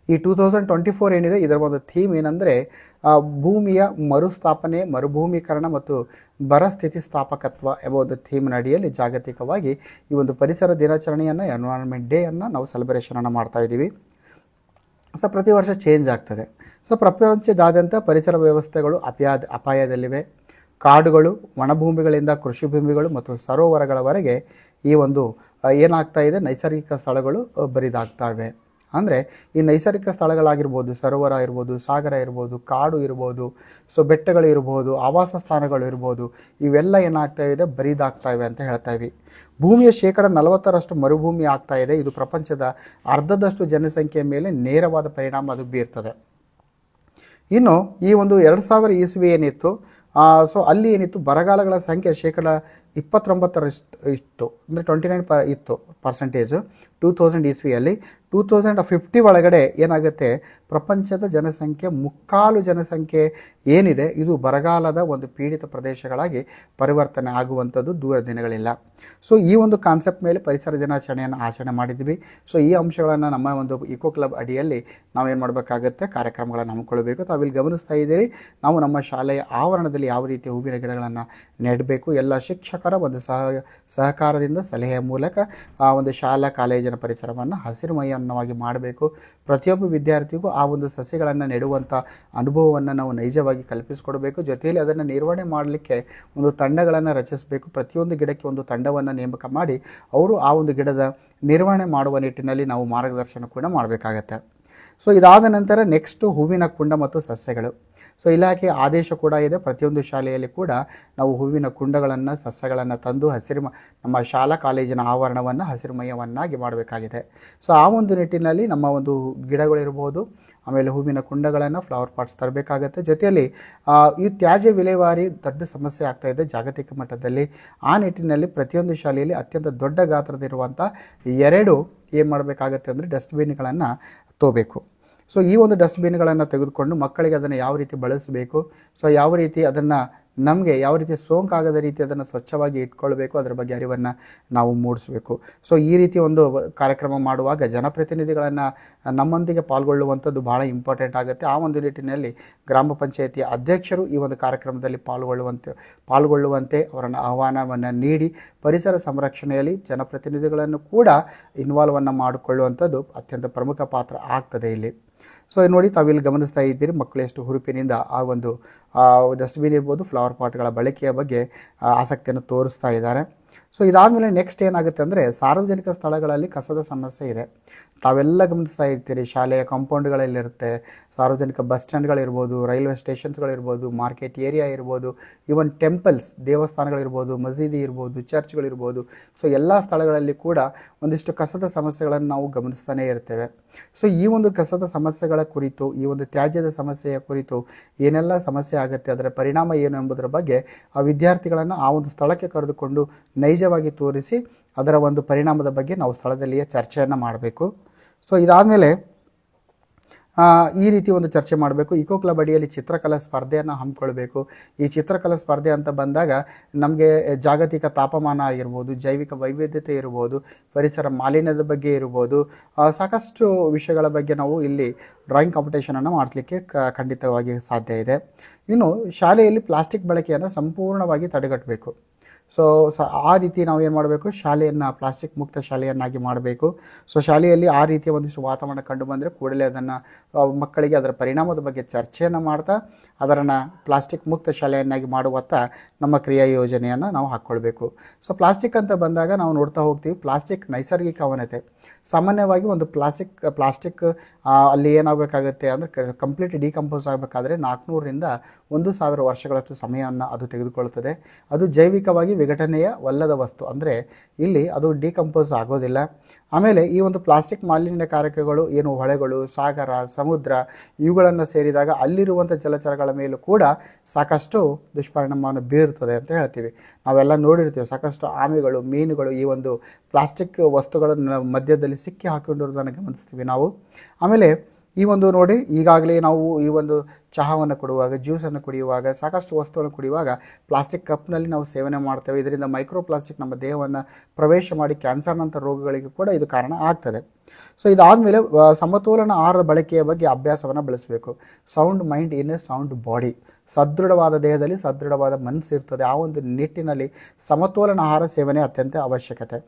ಈ 2024 ಏನಿದೆ, ಇದರ ಒಂದು ಥೀಮ್ ಏನಂದರೆ ಭೂಮಿಯ ಮರುಸ್ಥಾಪನೆ, ಮರುಭೂಮೀಕರಣ ಮತ್ತು ಬರ ಸ್ಥಿತಿಸ್ಥಾಪಕತ್ವ ಎಂಬ ಒಂದು ಥೀಮ್ನ ಅಡಿಯಲ್ಲಿ ಜಾಗತಿಕವಾಗಿ ಈ ಒಂದು ಪರಿಸರ ದಿನಾಚರಣೆಯನ್ನು, ಎನ್ವೈರನ್ಮೆಂಟ್ ಡೇಯನ್ನು ನಾವು ಸೆಲೆಬ್ರೇಷನನ್ನು ಮಾಡ್ತಾ ಇದ್ದೀವಿ. ಸೊ ಪ್ರತಿ ವರ್ಷ ಚೇಂಜ್ ಆಗ್ತದೆ. ಸೊ ಪ್ರಪಂಚದಾದ್ಯಂತ ಪರಿಸರ ವ್ಯವಸ್ಥೆಗಳು ಅಪಾಯದಲ್ಲಿವೆ. ಕಾಡುಗಳು, ಒಣಭೂಮಿಗಳಿಂದ ಕೃಷಿ ಭೂಮಿಗಳು ಮತ್ತು ಸರೋವರಗಳವರೆಗೆ ಈ ಒಂದು ಏನಾಗ್ತಾ ಇದೆ, ನೈಸರ್ಗಿಕ ಸ್ಥಳಗಳು ಬರಿದಾಗ್ತಾ ಇವೆ. ಅಂದರೆ ಈ ನೈಸರ್ಗಿಕ ಸ್ಥಳಗಳಾಗಿರ್ಬೋದು, ಸರೋವರ ಇರ್ಬೋದು, ಸಾಗರ ಇರ್ಬೋದು, ಕಾಡು ಇರ್ಬೋದು, ಸೊ ಬೆಟ್ಟಗಳು ಇರ್ಬೋದು, ಆವಾಸ ಸ್ಥಾನಗಳು ಇರ್ಬೋದು, ಇವೆಲ್ಲ ಏನಾಗ್ತಾ ಇದೆ, ಬರಿದಾಗ್ತಾ ಇವೆ ಅಂತ ಹೇಳ್ತಾ ಇವಿ. ಭೂಮಿಯ 40% ಮರುಭೂಮಿ ಆಗ್ತಾ ಇದೆ. ಇದು ಪ್ರಪಂಚದ ಅರ್ಧದಷ್ಟು ಜನಸಂಖ್ಯೆಯ ಮೇಲೆ ನೇರವಾದ ಪರಿಣಾಮ ಅದು ಬೀರ್ತದೆ. ಇನ್ನು ಈ ಒಂದು 2000 ಇಸ್ವಿ ಏನಿತ್ತು, ಸೊ ಅಲ್ಲಿ ಏನಿತ್ತು, ಬರಗಾಲಗಳ ಸಂಖ್ಯೆ 29% ಇತ್ತು, ಅಂದರೆ 29 ಇತ್ತು ಪರ್ಸೆಂಟೇಜು 2000 ಇಸ್ವಿಯಲ್ಲಿ. 2050 ಒಳಗಡೆ ಏನಾಗುತ್ತೆ, ಪ್ರಪಂಚದ ಜನಸಂಖ್ಯೆ ಮುಕ್ಕಾಲು ಜನಸಂಖ್ಯೆ ಏನಿದೆ ಇದು ಬರಗಾಲದ ಒಂದು ಪೀಡಿತ ಪ್ರದೇಶಗಳಾಗಿ ಪರಿವರ್ತನೆ ಆಗುವಂಥದ್ದು ದೂರ ದಿನಗಳಿಲ್ಲ. ಸೊ ಈ ಒಂದು ಕಾನ್ಸೆಪ್ಟ್ ಮೇಲೆ ಪರಿಸರ ದಿನಾಚರಣೆಯನ್ನು ಆಚರಣೆ ಮಾಡಿದ್ವಿ. ಸೊ ಈ ಅಂಶಗಳನ್ನು ನಮ್ಮ ಒಂದು ಈಕೋ ಕ್ಲಬ್ ಅಡಿಯಲ್ಲಿ ನಾವೇನು ಮಾಡಬೇಕಾಗತ್ತೆ, ಕಾರ್ಯಕ್ರಮಗಳನ್ನು ಹಮ್ಮಿಕೊಳ್ಬೇಕು. ತಾವಿಲ್ಲಿ ಗಮನಿಸ್ತಾ ಇದ್ದೀರಿ, ನಾವು ನಮ್ಮ ಶಾಲೆಯ ಆವರಣದಲ್ಲಿ ಯಾವ ರೀತಿ ಹೂವಿನ ಗಿಡಗಳನ್ನು ನೆಡಬೇಕು, ಎಲ್ಲ ಶಿಕ್ಷಕರ ಒಂದು ಸಹಕಾರದಿಂದ ಸಲಹೆಯ ಮೂಲಕ ಆ ಒಂದು ಶಾಲಾ ಕಾಲೇಜಿನ ಪರಿಸರವನ್ನು ಹಸಿರುಮಯವಾಗಿ ಮಾಡಬೇಕು. ಪ್ರತಿಯೊಬ್ಬ ವಿದ್ಯಾರ್ಥಿಗೂ ಆ ಒಂದು ಸಸ್ಯಗಳನ್ನು ನೆಡುವಂಥ ಅನುಭವವನ್ನು ನಾವು ನೈಜವಾಗಿ ಕಲ್ಪಿಸಿಕೊಡಬೇಕು. ಜೊತೆಯಲ್ಲಿ ಅದನ್ನು ನಿರ್ವಹಣೆ ಮಾಡಲಿಕ್ಕೆ ಒಂದು ತಂಡಗಳನ್ನು ರಚಿಸಬೇಕು. ಪ್ರತಿಯೊಂದು ಗಿಡಕ್ಕೆ ಒಂದು ತಂಡವನ್ನು ನೇಮಕ ಮಾಡಿ ಅವರು ಆ ಒಂದು ಗಿಡದ ನಿರ್ವಹಣೆ ಮಾಡುವ ನಿಟ್ಟಿನಲ್ಲಿ ನಾವು ಮಾರ್ಗದರ್ಶನ ಕೂಡ ಮಾಡಬೇಕಾಗತ್ತೆ. ಸೊ ಇದಾದ ನಂತರ ನೆಕ್ಸ್ಟು ಹೂವಿನ ಕುಂಡ ಮತ್ತು ಸಸ್ಯಗಳು. ಸೊ ಇಲಾಖೆಯ ಆದೇಶ ಕೂಡ ಇದೆ, ಪ್ರತಿಯೊಂದು ಶಾಲೆಯಲ್ಲಿ ಕೂಡ ನಾವು ಹೂವಿನ ಕುಂಡಗಳನ್ನು, ಸಸ್ಯಗಳನ್ನು ತಂದು ನಮ್ಮ ಶಾಲಾ ಕಾಲೇಜಿನ ಆವರಣವನ್ನು ಹಸಿರುಮಯವನ್ನಾಗಿ ಮಾಡಬೇಕಾಗಿದೆ. ಸೊ ಆ ಒಂದು ನಿಟ್ಟಿನಲ್ಲಿ ನಮ್ಮ ಒಂದು ಗಿಡಗಳಿರ್ಬೋದು, ಆಮೇಲೆ ಹೂವಿನ ಕುಂಡಗಳನ್ನು, ಫ್ಲವರ್ ಪಾಟ್ಸ್ ತರಬೇಕಾಗತ್ತೆ. ಜೊತೆಯಲ್ಲಿ ಈ ತ್ಯಾಜ್ಯ ವಿಲೇವಾರಿ ದೊಡ್ಡ ಸಮಸ್ಯೆ ಆಗ್ತಾ ಇದೆ ಜಾಗತಿಕ ಮಟ್ಟದಲ್ಲಿ. ಆ ನಿಟ್ಟಿನಲ್ಲಿ ಪ್ರತಿಯೊಂದು ಶಾಲೆಯಲ್ಲಿ ಅತ್ಯಂತ ದೊಡ್ಡ ಗಾತ್ರದಿರುವಂಥ 2 ಏನು ಮಾಡಬೇಕಾಗತ್ತೆ ಅಂದರೆ ಡಸ್ಟ್ಬಿನ್ಗಳನ್ನು ತಗೋಬೇಕು. ಸೊ ಈ ಒಂದು ಡಸ್ಟ್ಬಿನ್ಗಳನ್ನು ತೆಗೆದುಕೊಂಡು ಮಕ್ಕಳಿಗೆ ಅದನ್ನು ಯಾವ ರೀತಿ ಬಳಸಬೇಕು, ಸೊ ಯಾವ ರೀತಿ ಅದನ್ನು ನಮಗೆ ಯಾವ ರೀತಿ ಸೋಂಕಾಗದ ರೀತಿ ಅದನ್ನು ಸ್ವಚ್ಛವಾಗಿ ಇಟ್ಕೊಳ್ಬೇಕು, ಅದರ ಬಗ್ಗೆ ಅರಿವನ್ನು ನಾವು ಮೂಡಿಸಬೇಕು. ಸೊ ಈ ರೀತಿ ಒಂದು ಕಾರ್ಯಕ್ರಮ ಮಾಡುವಾಗ ಜನಪ್ರತಿನಿಧಿಗಳನ್ನು ನಮ್ಮೊಂದಿಗೆ ಪಾಲ್ಗೊಳ್ಳುವಂಥದ್ದು ಭಾಳ ಇಂಪಾರ್ಟೆಂಟ್ ಆಗುತ್ತೆ. ಆ ಒಂದು ನಿಟ್ಟಿನಲ್ಲಿ ಗ್ರಾಮ ಪಂಚಾಯಿತಿಯ ಅಧ್ಯಕ್ಷರು ಈ ಒಂದು ಕಾರ್ಯಕ್ರಮದಲ್ಲಿ ಪಾಲ್ಗೊಳ್ಳುವಂತೆ ಅವರನ್ನು ಆಹ್ವಾನವನ್ನು ನೀಡಿ ಪರಿಸರ ಸಂರಕ್ಷಣೆಯಲ್ಲಿ ಜನಪ್ರತಿನಿಧಿಗಳನ್ನು ಕೂಡ ಇನ್ವಾಲ್ವನ್ನು ಮಾಡಿಕೊಳ್ಳುವಂಥದ್ದು ಅತ್ಯಂತ ಪ್ರಮುಖ ಪಾತ್ರ ಆಗ್ತದೆ ಇಲ್ಲಿ. ಸೊ ನೋಡಿ, ತಾವಿಲ್ಲಿ ಗಮನಿಸ್ತಾ ಇದ್ದೀರಿ, ಮಕ್ಕಳು ಎಷ್ಟು ಹುರುಪಿನಿಂದ ಆ ಒಂದು ಡಸ್ಟ್ಬಿನ್ ಇರ್ಬೋದು, ಫ್ಲವರ್ ಪಾಟ್ಗಳ ಬಳಕೆಯ ಬಗ್ಗೆ ಆಸಕ್ತಿಯನ್ನು ತೋರಿಸ್ತಾ ಇದ್ದಾರೆ. ಸೊ ಇದಾದಮೇಲೆ ನೆಕ್ಸ್ಟ್ ಏನಾಗುತ್ತೆ ಅಂದರೆ ಸಾರ್ವಜನಿಕ ಸ್ಥಳಗಳಲ್ಲಿ ಕಸದ ಸಮಸ್ಯೆ ಇದೆ. ತಾವೆಲ್ಲ ಗಮನಿಸ್ತಾ ಇರ್ತೀರಿ, ಶಾಲೆಯ ಕಾಂಪೌಂಡ್ಗಳಲ್ಲಿರುತ್ತೆ, ಸಾರ್ವಜನಿಕ ಬಸ್ ಸ್ಟ್ಯಾಂಡ್ಗಳಿರ್ಬೋದು, ರೈಲ್ವೆ ಸ್ಟೇಷನ್ಸ್ಗಳಿರ್ಬೋದು, ಮಾರ್ಕೆಟ್ ಏರಿಯಾ ಇರ್ಬೋದು, ಈವನ್ ಟೆಂಪಲ್ಸ್, ದೇವಸ್ಥಾನಗಳಿರ್ಬೋದು, ಮಸೀದಿ ಇರ್ಬೋದು, ಚರ್ಚ್ಗಳಿರ್ಬೋದು. ಸೊ ಎಲ್ಲ ಸ್ಥಳಗಳಲ್ಲಿ ಕೂಡ ಒಂದಿಷ್ಟು ಕಸದ ಸಮಸ್ಯೆಗಳನ್ನು ನಾವು ಗಮನಿಸ್ತಾನೇ ಇರ್ತೇವೆ. ಸೊ ಈ ಒಂದು ಕಸದ ಸಮಸ್ಯೆಗಳ ಕುರಿತು, ಈ ಒಂದು ತ್ಯಾಜ್ಯದ ಸಮಸ್ಯೆಯ ಕುರಿತು ಏನೆಲ್ಲ ಸಮಸ್ಯೆ ಆಗುತ್ತೆ, ಅದರ ಪರಿಣಾಮ ಏನು ಎಂಬುದರ ಬಗ್ಗೆ ಆ ವಿದ್ಯಾರ್ಥಿಗಳನ್ನು ಆ ಒಂದು ಸ್ಥಳಕ್ಕೆ ಕರೆದುಕೊಂಡು ನೈಜವಾಗಿ ತೋರಿಸಿ ಅದರ ಒಂದು ಪರಿಣಾಮದ ಬಗ್ಗೆ ನಾವು ಸ್ಥಳದಲ್ಲಿಯೇ ಚರ್ಚೆಯನ್ನು ಮಾಡಬೇಕು. ಸೊ ಇದಾದಮೇಲೆ ಈ ರೀತಿ ಒಂದು ಚರ್ಚೆ ಮಾಡಬೇಕು. ಇಕೋ ಕ್ಲಬ್ ಅಡಿಯಲ್ಲಿ ಚಿತ್ರಕಲಾ ಸ್ಪರ್ಧೆಯನ್ನು ಹಮ್ಮಿಕೊಳ್ಬೇಕು. ಈ ಚಿತ್ರಕಲಾ ಸ್ಪರ್ಧೆ ಅಂತ ಬಂದಾಗ ನಮಗೆ ಜಾಗತಿಕ ತಾಪಮಾನ ಆಗಿರ್ಬೋದು, ಜೈವಿಕ ವೈವಿಧ್ಯತೆ ಇರ್ಬೋದು, ಪರಿಸರ ಮಾಲಿನ್ಯದ ಬಗ್ಗೆ ಇರ್ಬೋದು, ಸಾಕಷ್ಟು ವಿಷಯಗಳ ಬಗ್ಗೆ ನಾವು ಇಲ್ಲಿ ಡ್ರಾಯಿಂಗ್ ಕಾಂಪಿಟೇಷನನ್ನು ಮಾಡಿಸ್ಲಿಕ್ಕೆ ಖಂಡಿತವಾಗಿ ಸಾಧ್ಯ ಇದೆ. ಇನ್ನು ಶಾಲೆಯಲ್ಲಿ ಪ್ಲಾಸ್ಟಿಕ್ ಬಳಕೆಯನ್ನು ಸಂಪೂರ್ಣವಾಗಿ ತಡೆಗಟ್ಟಬೇಕು. ಸೊ ಆ ರೀತಿ ನಾವು ಏನು ಮಾಡಬೇಕು, ಶಾಲೆಯನ್ನು ಪ್ಲಾಸ್ಟಿಕ್ ಮುಕ್ತ ಶಾಲೆಯನ್ನಾಗಿ ಮಾಡಬೇಕು. ಸೊ ಶಾಲೆಯಲ್ಲಿ ಆ ರೀತಿಯ ಒಂದಿಷ್ಟು ವಾತಾವರಣ ಕಂಡು ಬಂದರೆ ಕೂಡಲೇ ಅದನ್ನು ಮಕ್ಕಳಿಗೆ ಅದರ ಪರಿಣಾಮದ ಬಗ್ಗೆ ಚರ್ಚೆಯನ್ನು ಮಾಡ್ತಾ ಅದನ್ನು ಪ್ಲಾಸ್ಟಿಕ್ ಮುಕ್ತ ಶಾಲೆಯನ್ನಾಗಿ ಮಾಡುವತ್ತ ನಮ್ಮ ಕ್ರಿಯಾ ಯೋಜನೆಯನ್ನು ನಾವು ಹಾಕ್ಕೊಳ್ಬೇಕು. ಸೊ ಪ್ಲಾಸ್ಟಿಕ್ ಅಂತ ಬಂದಾಗ ನಾವು ನೋಡ್ತಾ ಹೋಗ್ತೀವಿ, ಪ್ಲಾಸ್ಟಿಕ್ ನೈಸರ್ಗಿಕ ಅವನತೆ. ಸಾಮಾನ್ಯವಾಗಿ ಒಂದು ಪ್ಲಾಸ್ಟಿಕ್ ಅಲ್ಲಿ ಏನಾಗಬೇಕಾಗುತ್ತೆ ಅಂದರೆ ಕಂಪ್ಲೀಟ್ ಡಿಕಂಪೋಸ್ ಆಗಬೇಕಾದ್ರೆ 400ರಿಂದ 1000 ವರ್ಷಗಳಷ್ಟು ಸಮಯವನ್ನು ಅದು ತೆಗೆದುಕೊಳ್ಳುತ್ತದೆ. ಅದು ಜೈವಿಕವಾಗಿ ವಿಘಟನೆಯವಲ್ಲದ ವಸ್ತು, ಅಂದರೆ ಇಲ್ಲಿ ಅದು ಡಿಕಂಪೋಸ್ ಆಗೋದಿಲ್ಲ. ಆಮೇಲೆ ಈ ಒಂದು ಪ್ಲಾಸ್ಟಿಕ್ ಮಾಲಿನ್ಯಕಾರಕಗಳು ಏನು ಹೊಳೆಗಳು, ಸಾಗರ, ಸಮುದ್ರ ಇವುಗಳನ್ನು ಸೇರಿದಾಗ ಅಲ್ಲಿರುವಂಥ ಜಲಚರಗಳ ಮೇಲೂ ಕೂಡ ಸಾಕಷ್ಟು ದುಷ್ಪರಿಣಾಮವನ್ನು ಬೀರುತ್ತದೆ ಅಂತ ಹೇಳ್ತೀವಿ. ನಾವೆಲ್ಲ ನೋಡಿರ್ತೀವಿ, ಸಾಕಷ್ಟು ಆಮೆಗಳು, ಮೀನುಗಳು ಈ ಒಂದು ಪ್ಲಾಸ್ಟಿಕ್ ವಸ್ತುಗಳನ್ನು ಮಧ್ಯದಲ್ಲಿ ಸಿಕ್ಕಿ ಹಾಕಿಕೊಂಡಿರೋದನ್ನು ಗಮನಿಸ್ತೀವಿ ನಾವು. ಆಮೇಲೆ ಈ ಒಂದು ನೋಡಿ, ಈಗಾಗಲೇ ನಾವು ಈ ಒಂದು ಚಹಾವನ್ನು ಕೊಡುವಾಗ, ಜ್ಯೂಸನ್ನು ಕುಡಿಯುವಾಗ, ಸಾಕಷ್ಟು ವಸ್ತುಗಳನ್ನು ಕುಡಿಯುವಾಗ ಪ್ಲಾಸ್ಟಿಕ್ ಕಪ್ನಲ್ಲಿ ನಾವು ಸೇವನೆ ಮಾಡ್ತೇವೆ. ಇದರಿಂದ ಮೈಕ್ರೋ ಪ್ಲಾಸ್ಟಿಕ್ ನಮ್ಮ ದೇಹವನ್ನು ಪ್ರವೇಶ ಮಾಡಿ ಕ್ಯಾನ್ಸರ್ನಂಥ ರೋಗಗಳಿಗೆ ಕೂಡ ಇದು ಕಾರಣ ಆಗ್ತದೆ. ಸೊ ಇದಾದಮೇಲೆ ಸಮತೋಲನ ಆಹಾರದ ಬಳಕೆಯ ಬಗ್ಗೆ ಅಭ್ಯಾಸವನ್ನು ಬೆಳೆಸಬೇಕು. Sound mind in a sound body. ಸದೃಢವಾದ ದೇಹದಲ್ಲಿ ಸದೃಢವಾದ ಮನಸ್ಸು ಇರ್ತದೆ. ಆ ಒಂದು ನಿಟ್ಟಿನಲ್ಲಿ ಸಮತೋಲನ ಆಹಾರ ಸೇವನೆ ಅತ್ಯಂತ ಅವಶ್ಯಕತೆ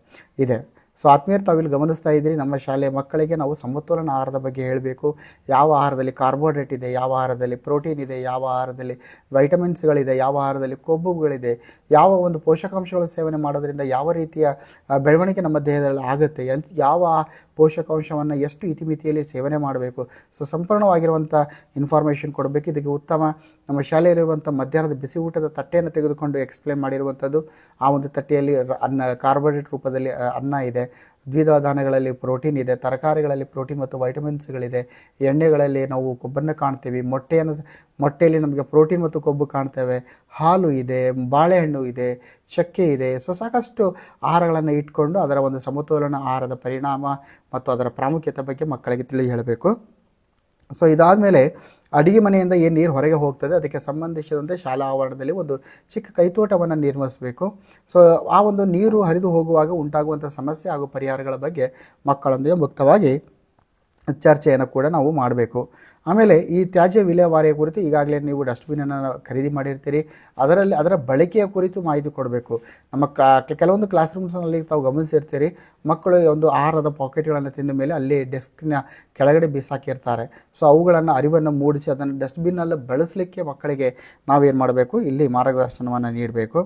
ಇದೆ. ಸೊ ಆತ್ಮೀಯರು, ತಾವಿಲ್ಲಿ ಗಮನಿಸ್ತಾ ಇದ್ದೀರಿ, ನಮ್ಮ ಶಾಲೆಯ ಮಕ್ಕಳಿಗೆ ನಾವು ಸಮತೋಲನ ಆಹಾರದ ಬಗ್ಗೆ ಹೇಳಬೇಕು. ಯಾವ ಆಹಾರದಲ್ಲಿ ಕಾರ್ಬೋಹೈಡ್ರೇಟ್ ಇದೆ, ಯಾವ ಆಹಾರದಲ್ಲಿ ಪ್ರೋಟೀನ್ ಇದೆ, ಯಾವ ಆಹಾರದಲ್ಲಿ ವೈಟಮಿನ್ಸ್ಗಳಿದೆ, ಯಾವ ಆಹಾರದಲ್ಲಿ ಕೊಬ್ಬುಗಳಿದೆ, ಯಾವ ಒಂದು ಪೋಷಕಾಂಶಗಳ ಸೇವನೆ ಮಾಡೋದ್ರಿಂದ ಯಾವ ರೀತಿಯ ಬೆಳವಣಿಗೆ ನಮ್ಮ ದೇಹದಲ್ಲಿ ಆಗುತ್ತೆ, ಯಾವ ಪೋಷಕಾಂಶವನ್ನು ಎಷ್ಟು ಇತಿಮಿತಿಯಲ್ಲಿ ಸೇವನೆ ಮಾಡಬೇಕು. ಸೊ ಸಂಪೂರ್ಣವಾಗಿರುವಂಥ ಇನ್ಫಾರ್ಮೇಷನ್ ಕೊಡಬೇಕು. ಇದಕ್ಕೆ ಉತ್ತಮ ನಮ್ಮ ಶಾಲೆಯಲ್ಲಿರುವಂಥ ಮಧ್ಯಾಹ್ನದ ಬಿಸಿ ಊಟದ ತಟ್ಟೆಯನ್ನು ತೆಗೆದುಕೊಂಡು ಎಕ್ಸ್ಪ್ಲೇನ್ ಮಾಡಿರುವಂಥದ್ದು. ಆ ಒಂದು ತಟ್ಟೆಯಲ್ಲಿ ಕಾರ್ಬೋಹೈಡ್ರೇಟ್ ರೂಪದಲ್ಲಿ ಅನ್ನ ಇದೆ, ದ್ವಿದಳ ಧಾನ್ಯಗಳಲ್ಲಿ ಪ್ರೋಟೀನ್ ಇದೆ, ತರಕಾರಿಗಳಲ್ಲಿ ಪ್ರೋಟೀನ್ ಮತ್ತು ವೈಟಮಿನ್ಸ್ಗಳಿದೆ, ಎಣ್ಣೆಗಳಲ್ಲಿ ನಾವು ಕೊಬ್ಬನ್ನು ಕಾಣ್ತೀವಿ, ಮೊಟ್ಟೆಯಲ್ಲಿ ನಮಗೆ ಪ್ರೋಟೀನ್ ಮತ್ತು ಕೊಬ್ಬು ಕಾಣ್ತೇವೆ, ಹಾಲು ಇದೆ, ಬಾಳೆಹಣ್ಣು ಇದೆ, ಚಕ್ಕೆ ಇದೆ. ಸೊ ಸಾಕಷ್ಟು ಆಹಾರಗಳನ್ನು ಇಟ್ಕೊಂಡು ಅದರ ಒಂದು ಸಮತೋಲನ ಆಹಾರದ ಪರಿಣಾಮ ಮತ್ತು ಅದರ ಪ್ರಾಮುಖ್ಯತೆ ಬಗ್ಗೆ ಮಕ್ಕಳಿಗೆ ತಿಳಿ ಹೇಳಬೇಕು. ಸೊ ಇದಾದಮೇಲೆ ಅಡುಗೆ ಮನೆಯಿಂದ ಏನು ನೀರು ಹೊರಗೆ ಹೋಗ್ತದೆ ಅದಕ್ಕೆ ಸಂಬಂಧಿಸಿದಂತೆ ಶಾಲಾ ಆವರಣದಲ್ಲಿ ಒಂದು ಚಿಕ್ಕ ಕೈತೋಟವನ್ನು ನಿರ್ಮಿಸಬೇಕು. ಸೊ ಆ ಒಂದು ನೀರು ಹರಿದು ಹೋಗುವಾಗ ಉಂಟಾಗುವಂಥ ಸಮಸ್ಯೆ ಹಾಗೂ ಪರಿಹಾರಗಳ ಬಗ್ಗೆ ಮಕ್ಕಳೊಂದಿಗೆ ಮುಕ್ತವಾಗಿ ಚರ್ಚೆಯನ್ನು ಕೂಡ ನಾವು ಮಾಡಬೇಕು. ಆಮೇಲೆ ಈ ತ್ಯಾಜ್ಯ ವಿಲೇವಾರಿಯ ಕುರಿತು ಈಗಾಗಲೇ ನೀವು ಡಸ್ಟ್ಬಿನ್ನನ್ನು ಖರೀದಿ ಮಾಡಿರ್ತೀರಿ, ಅದರ ಬಳಕೆಯ ಕುರಿತು ಮಾಹಿತಿ ಕೊಡಬೇಕು. ನಮ್ಮ ಕೆಲವೊಂದು ಕ್ಲಾಸ್ ರೂಮ್ಸ್ನಲ್ಲಿ ತಾವು ಗಮನಿಸಿರ್ತೀರಿ, ಮಕ್ಕಳು ಒಂದು ಆಹಾರದ ಪಾಕೆಟ್ಗಳನ್ನು ತಿಂದ ಮೇಲೆ ಅಲ್ಲಿ ಡೆಸ್ಕ್ನ ಕೆಳಗಡೆ ಬಿಸಾಕಿರ್ತಾರೆ. ಸೊ ಅವುಗಳನ್ನು ಅರಿವನ್ನು ಮೂಡಿಸಿ ಅದನ್ನು ಡಸ್ಟ್ಬಿನ್ನಲ್ಲಿ ಬಳಸಲಿಕ್ಕೆ ಮಕ್ಕಳಿಗೆ ನಾವೇನು ಮಾಡಬೇಕು, ಇಲ್ಲಿ ಮಾರ್ಗದರ್ಶನವನ್ನು ನೀಡಬೇಕು.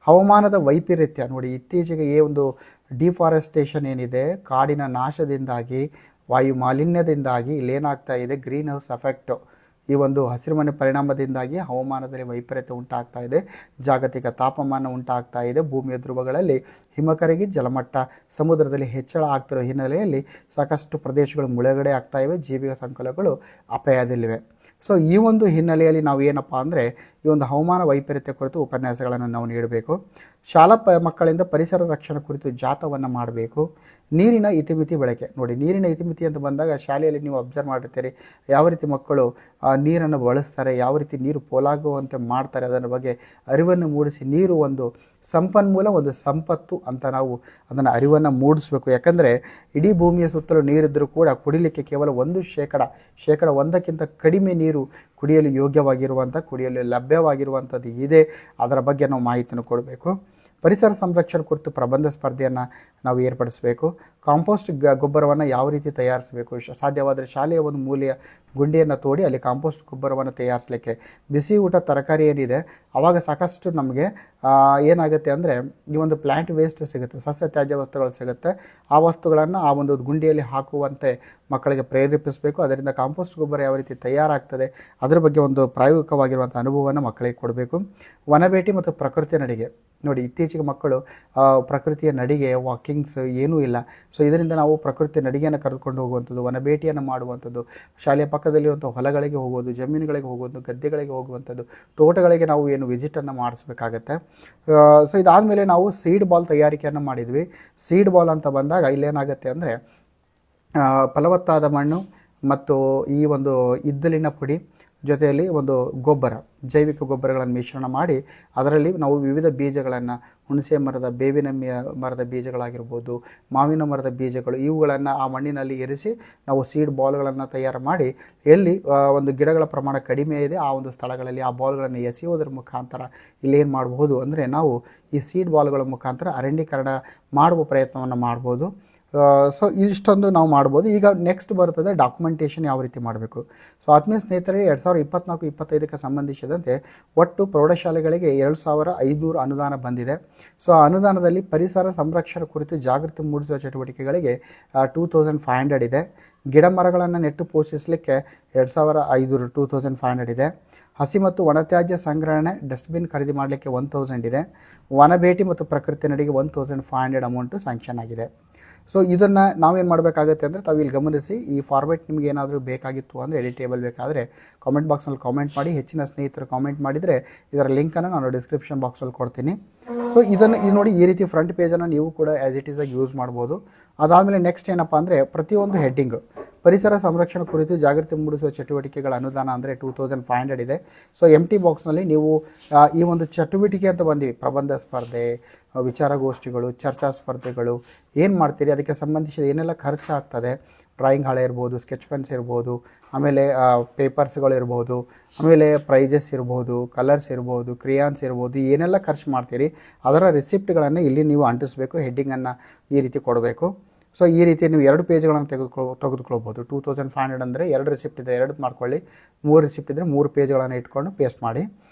ಹವಾಮಾನದ ವೈಪರೀತ್ಯ ನೋಡಿ, ಇತ್ತೀಚೆಗೆ ಈ ಒಂದು ಡಿಫಾರೆಸ್ಟೇಷನ್ ಏನಿದೆ, ಕಾಡಿನ ನಾಶದಿಂದಾಗಿ, ವಾಯು ಮಾಲಿನ್ಯದಿಂದಾಗಿ ಇಲ್ಲೇನಾಗ್ತಾ ಇದೆ, ಗ್ರೀನ್ ಹೌಸ್ ಎಫೆಕ್ಟು, ಈ ಒಂದು ಹಸಿರುಮನೆ ಪರಿಣಾಮದಿಂದಾಗಿ ಹವಾಮಾನದಲ್ಲಿ ವೈಪರೀತ್ಯ ಉಂಟಾಗ್ತಾ ಇದೆ, ಜಾಗತಿಕ ತಾಪಮಾನ ಉಂಟಾಗ್ತಾ ಇದೆ, ಭೂಮಿಯ ಧ್ರುವಗಳಲ್ಲಿ ಹಿಮ ಕರಗಿ ಜಲಮಟ್ಟ ಸಮುದ್ರದಲ್ಲಿ ಹೆಚ್ಚಳ ಆಗ್ತಿರೋ ಹಿನ್ನೆಲೆಯಲ್ಲಿ ಸಾಕಷ್ಟು ಪ್ರದೇಶಗಳು ಮುಳುಗಡೆ ಆಗ್ತಾ ಇವೆ, ಜೀವಿಯ ಸಂಕುಲಗಳು ಅಪಾಯದಲ್ಲಿವೆ. ಸೊ ಈ ಒಂದು ಹಿನ್ನೆಲೆಯಲ್ಲಿ ನಾವು ಏನಪ್ಪ ಅಂದರೆ ಈ ಒಂದು ಹವಾಮಾನ ವೈಪರೀತ್ಯ ಕುರಿತು ಉಪನ್ಯಾಸಗಳನ್ನು ನಾವು ನೀಡಬೇಕು. ಶಾಲಾ ಮಕ್ಕಳಿಂದ ಪರಿಸರ ರಕ್ಷಣೆ ಕುರಿತು ಜಾಥವನ್ನು ಮಾಡಬೇಕು. ನೀರಿನ ಇತಿಮಿತಿ ಬಳಕೆ ನೋಡಿ, ನೀರಿನ ಇತಿಮಿತಿ ಅಂತ ಬಂದಾಗ ಶಾಲೆಯಲ್ಲಿ ನೀವು ಅಬ್ಸರ್ವ್ ಮಾಡಿರ್ತೀರಿ, ಯಾವ ರೀತಿ ಮಕ್ಕಳು ನೀರನ್ನು ಬಳಸ್ತಾರೆ, ಯಾವ ರೀತಿ ನೀರು ಪೋಲಾಗುವಂತೆ ಮಾಡ್ತಾರೆ, ಅದರ ಬಗ್ಗೆ ಅರಿವನ್ನು ಮೂಡಿಸಿ ನೀರು ಒಂದು ಸಂಪನ್ಮೂಲ, ಒಂದು ಸಂಪತ್ತು ಅಂತ ನಾವು ಅದನ್ನು ಅರಿವನ್ನು ಮೂಡಿಸಬೇಕು. ಯಾಕಂದರೆ ಇಡೀ ಭೂಮಿಯ ಸುತ್ತಲೂ ನೀರಿದ್ದರೂ ಕೂಡ ಕುಡಿಲಿಕ್ಕೆ ಕೇವಲ 1% ಕಡಿಮೆ ನೀರು ಕುಡಿಯಲು ಯೋಗ್ಯವಾಗಿರುವಂಥ, ಕುಡಿಯಲು ಲಭ್ಯವಾಗಿರುವಂಥದ್ದು ಇದೆ. ಅದರ ಬಗ್ಗೆ ನಾವು ಮಾಹಿತಿಯನ್ನು ಕೊಡಬೇಕು. ಪರಿಸರ ಸಂರಕ್ಷಣೆ ಕುರಿತು ಪ್ರಬಂಧ ಸ್ಪರ್ಧೆಯನ್ನು ನಾವು ಏರ್ಪಡಿಸಬೇಕು. ಕಾಂಪೋಸ್ಟ್ ಗೊಬ್ಬರವನ್ನು ಯಾವ ರೀತಿ ತಯಾರಿಸಬೇಕು, ಸಾಧ್ಯವಾದರೆ ಶಾಲೆಯ ಒಂದು ಮೂಲೆಯ ಗುಂಡಿಯನ್ನು ತೋಡಿ ಅಲ್ಲಿ ಕಾಂಪೋಸ್ಟ್ ಗೊಬ್ಬರವನ್ನು ತಯಾರಿಸಲಿಕ್ಕೆ, ಬಿಸಿ ಊಟ ತರಕಾರಿ ಏನಿದೆ ಆವಾಗ ಸಾಕಷ್ಟು ನಮಗೆ ಏನಾಗುತ್ತೆ ಅಂದರೆ ಈ ಒಂದು ಪ್ಲ್ಯಾಂಟ್ ವೇಸ್ಟ್ ಸಿಗುತ್ತೆ, ಸಸ್ಯ ತ್ಯಾಜ್ಯ ವಸ್ತುಗಳು ಸಿಗುತ್ತೆ, ಆ ವಸ್ತುಗಳನ್ನು ಆ ಒಂದು ಗುಂಡಿಯಲ್ಲಿ ಹಾಕುವಂತೆ ಮಕ್ಕಳಿಗೆ ಪ್ರೇರೇಪಿಸಬೇಕು. ಅದರಿಂದ ಕಾಂಪೋಸ್ಟ್ ಗೊಬ್ಬರ ಯಾವ ರೀತಿ ತಯಾರಾಗ್ತದೆ ಅದರ ಬಗ್ಗೆ ಒಂದು ಪ್ರಾಯೋಗಿಕವಾಗಿರುವಂಥ ಅನುಭವವನ್ನು ಮಕ್ಕಳಿಗೆ ಕೊಡಬೇಕು. ವನಭೇಟಿ ಮತ್ತು ಪ್ರಕೃತಿ ನಡಿಗೆ ನೋಡಿ, ಇತ್ತೀಚೆಗೆ ಮಕ್ಕಳು ಪ್ರಕೃತಿಯ ನಡಿಗೆ, ವಾಕಿಂಗ್ಸ್ ಏನೂ ಇಲ್ಲ. ಸೊ ಇದರಿಂದ ನಾವು ಪ್ರಕೃತಿ ನಡಿಗೆಯನ್ನು ಕರೆದುಕೊಂಡು ಹೋಗುವಂಥದ್ದು, ವನಭೇಟಿಯನ್ನು ಮಾಡುವಂಥದ್ದು, ಶಾಲೆಯ ಪಕ್ಕದಲ್ಲಿರುವಂಥ ಹೊಲಗಳಿಗೆ ಹೋಗೋದು, ಜಮೀನುಗಳಿಗೆ ಹೋಗೋದು, ಗದ್ದೆಗಳಿಗೆ ಹೋಗುವಂಥದ್ದು, ತೋಟಗಳಿಗೆ ನಾವು ಏನು ವಿಸಿಟನ್ನು ಮಾಡಿಸ್ಬೇಕಾಗತ್ತೆ. ಸೊ ಇದಾದಮೇಲೆ ನಾವು ಸೀಡ್ ಬಾಲ್ ತಯಾರಿಕೆಯನ್ನು ಮಾಡಿದ್ವಿ. ಸೀಡ್ ಬಾಲ್ ಅಂತ ಬಂದಾಗ ಇಲ್ಲೇನಾಗುತ್ತೆ ಅಂದರೆ ಫಲವತ್ತಾದ ಮಣ್ಣು, ಮತ್ತು ಈ ಒಂದು ಇದ್ದಲಿನ ಪುಡಿ ಜೊತೆಯಲ್ಲಿ ಒಂದು ಗೊಬ್ಬರ, ಜೈವಿಕ ಗೊಬ್ಬರಗಳನ್ನು ಮಿಶ್ರಣ ಮಾಡಿ ಅದರಲ್ಲಿ ನಾವು ವಿವಿಧ ಬೀಜಗಳನ್ನು, ಹುಣಸೆ ಮರದ, ಬೇವಿನ ಮರದ ಬೀಜಗಳಾಗಿರ್ಬೋದು, ಮಾವಿನ ಮರದ ಬೀಜಗಳು, ಇವುಗಳನ್ನು ಆ ಮಣ್ಣಿನಲ್ಲಿ ಇರಿಸಿ ನಾವು ಸೀಡ್ ಬಾಲ್ಗಳನ್ನು ತಯಾರು ಮಾಡಿ ಎಲ್ಲಿ ಒಂದು ಗಿಡಗಳ ಪ್ರಮಾಣ ಕಡಿಮೆ ಇದೆ ಆ ಒಂದು ಸ್ಥಳಗಳಲ್ಲಿ ಆ ಬಾಲ್ಗಳನ್ನು ಎಸೆಯುವುದರ ಮುಖಾಂತರ ಇಲ್ಲೇನು ಮಾಡಬಹುದು ಅಂದರೆ ನಾವು ಈ ಸೀಡ್ ಬಾಲ್ಗಳ ಮುಖಾಂತರ ಅರಣ್ಯೀಕರಣ ಮಾಡುವ ಪ್ರಯತ್ನವನ್ನು ಮಾಡ್ಬೋದು. ಸೊ ಇಷ್ಟೊಂದು ನಾವು ಮಾಡ್ಬೋದು. ಈಗ ನೆಕ್ಸ್ಟ್ ಬರ್ತದೆ ಡಾಕ್ಯುಮೆಂಟೇಷನ್ ಯಾವ ರೀತಿ ಮಾಡಬೇಕು. ಸೊ ಆತ್ಮೀಯ ಸ್ನೇಹಿತರೆ, 2024-25ಕ್ಕೆ ಸಂಬಂಧಿಸಿದಂತೆ ಒಟ್ಟು ಪ್ರೌಢಶಾಲೆಗಳಿಗೆ 2500 ಅನುದಾನ ಬಂದಿದೆ. ಸೊ ಆ ಅನುದಾನದಲ್ಲಿ ಪರಿಸರ ಸಂರಕ್ಷಣೆ ಕುರಿತು ಜಾಗೃತಿ ಮೂಡಿಸುವ ಚಟುವಟಿಕೆಗಳಿಗೆ 2500 ಇದೆ. ಗಿಡ ಮರಗಳನ್ನು ನೆಟ್ಟು ಪೋಷಿಸಲಿಕ್ಕೆ 2500 ಇದೆ. ಹಸಿ ಮತ್ತು ಒಣತ್ಯಾಜ್ಯ ಸಂಗ್ರಹಣೆ ಡಸ್ಟ್ಬಿನ್ ಖರೀದಿ ಮಾಡಲಿಕ್ಕೆ 1000 ಇದೆ. ವನ ಭೇಟಿ ಮತ್ತು ಪ್ರಕೃತಿ ನಡಿಗೆ 1500 ಅಮೌಂಟು ಸ್ಯಾಂಕ್ಷನ್ ಆಗಿದೆ. ಸೊ ಇದನ್ನು ನಾವೇನು ಮಾಡಬೇಕಾಗುತ್ತೆ ಅಂದರೆ ತಾವು ಇಲ್ಲಿ ಗಮನಿಸಿ, ಈ ಫಾರ್ಮೆಟ್ ನಿಮಗೆ ಏನಾದರೂ ಬೇಕಾಗಿತ್ತು ಅಂದರೆ ಎಡಿಟೇಬಲ್ ಬೇಕಾದರೆ ಕಾಮೆಂಟ್ ಬಾಕ್ಸಲ್ಲಿ ಕಾಮೆಂಟ್ ಮಾಡಿ. ಹೆಚ್ಚಿನ ಸ್ನೇಹಿತರು ಕಾಮೆಂಟ್ ಮಾಡಿದರೆ ಇದರ ಲಿಂಕನ್ನು ನಾನು ಡಿಸ್ಕ್ರಿಪ್ಷನ್ ಬಾಕ್ಸಲ್ಲಿ ಕೊಡ್ತೀನಿ. ಸೊ ಇದು ನೋಡಿ, ಈ ರೀತಿ ಫ್ರಂಟ್ ಪೇಜನ್ನು ನೀವು ಕೂಡ ಆ್ಯಸ್ ಇಟ್ ಈಸ್ ಆಗಿ ಯೂಸ್ ಮಾಡ್ಬೋದು. ಅದಾದಮೇಲೆ ನೆಕ್ಸ್ಟ್ ಏನಪ್ಪ ಅಂದರೆ ಪ್ರತಿಯೊಂದು ಹೆಡ್ಡಿಂಗು ಪರಿಸರ ಸಂರಕ್ಷಣೆ ಕುರಿತು ಜಾಗೃತಿ ಮೂಡಿಸುವ ಚಟುವಟಿಕೆಗಳ ಅನುದಾನ ಅಂದರೆ 2500 ಇದೆ. ಸೊ ಎಂಟಿ ಬಾಕ್ಸ್ನಲ್ಲಿ ನೀವು ಈ ಒಂದು ಚಟುವಟಿಕೆ ಅಂತ ಬಂದಿವಿ, ಪ್ರಬಂಧ ಸ್ಪರ್ಧೆ, ವಿಚಾರಗೋಷ್ಠಿಗಳು, ಚರ್ಚಾ ಸ್ಪರ್ಧೆಗಳು ಏನು ಮಾಡ್ತೀರಿ, ಅದಕ್ಕೆ ಸಂಬಂಧಿಸಿದ ಏನೆಲ್ಲ ಖರ್ಚಾಗ್ತದೆ, ಡ್ರಾಯಿಂಗ್ ಹಾಳೆ ಇರ್ಬೋದು, ಸ್ಕೆಚ್ ಪೆನ್ಸ್ ಇರ್ಬೋದು, ಆಮೇಲೆ ಪೇಪರ್ಸ್ಗಳು ಇರ್ಬೋದು, ಆಮೇಲೆ ಪ್ರೈಜಸ್ ಇರ್ಬೋದು, ಕಲರ್ಸ್ ಇರ್ಬೋದು, ಕ್ರಿಯಾನ್ಸ್ ಇರ್ಬೋದು, ಏನೆಲ್ಲ ಖರ್ಚು ಮಾಡ್ತೀರಿ ಅದರ ರಿಸಿಪ್ಟ್ಗಳನ್ನು ಇಲ್ಲಿ ನೀವು ಅಂಟಿಸಬೇಕು. ಹೆಡ್ಡಿಂಗನ್ನು ಈ ರೀತಿ ಕೊಡಬೇಕು. ಸೊ ಈ ರೀತಿ ನೀವು 2 ಪೇಜ್ಗಳನ್ನು ತೆಗೆದುಕೊಳ್ಬೋದು. 2500 ಅಂದರೆ 2 ರಿಸಿಪ್ಟ್ ಇದೆ, 2 ಮಾಡ್ಕೊಳ್ಳಿ. 3 ರಿಸಿಪ್ಟ್ ಇದ್ದರೆ 3 ಪೇಜ್ಗಳನ್ನು ಇಟ್ಕೊಂಡು ಪೇಸ್ಟ್ ಮಾಡಿ.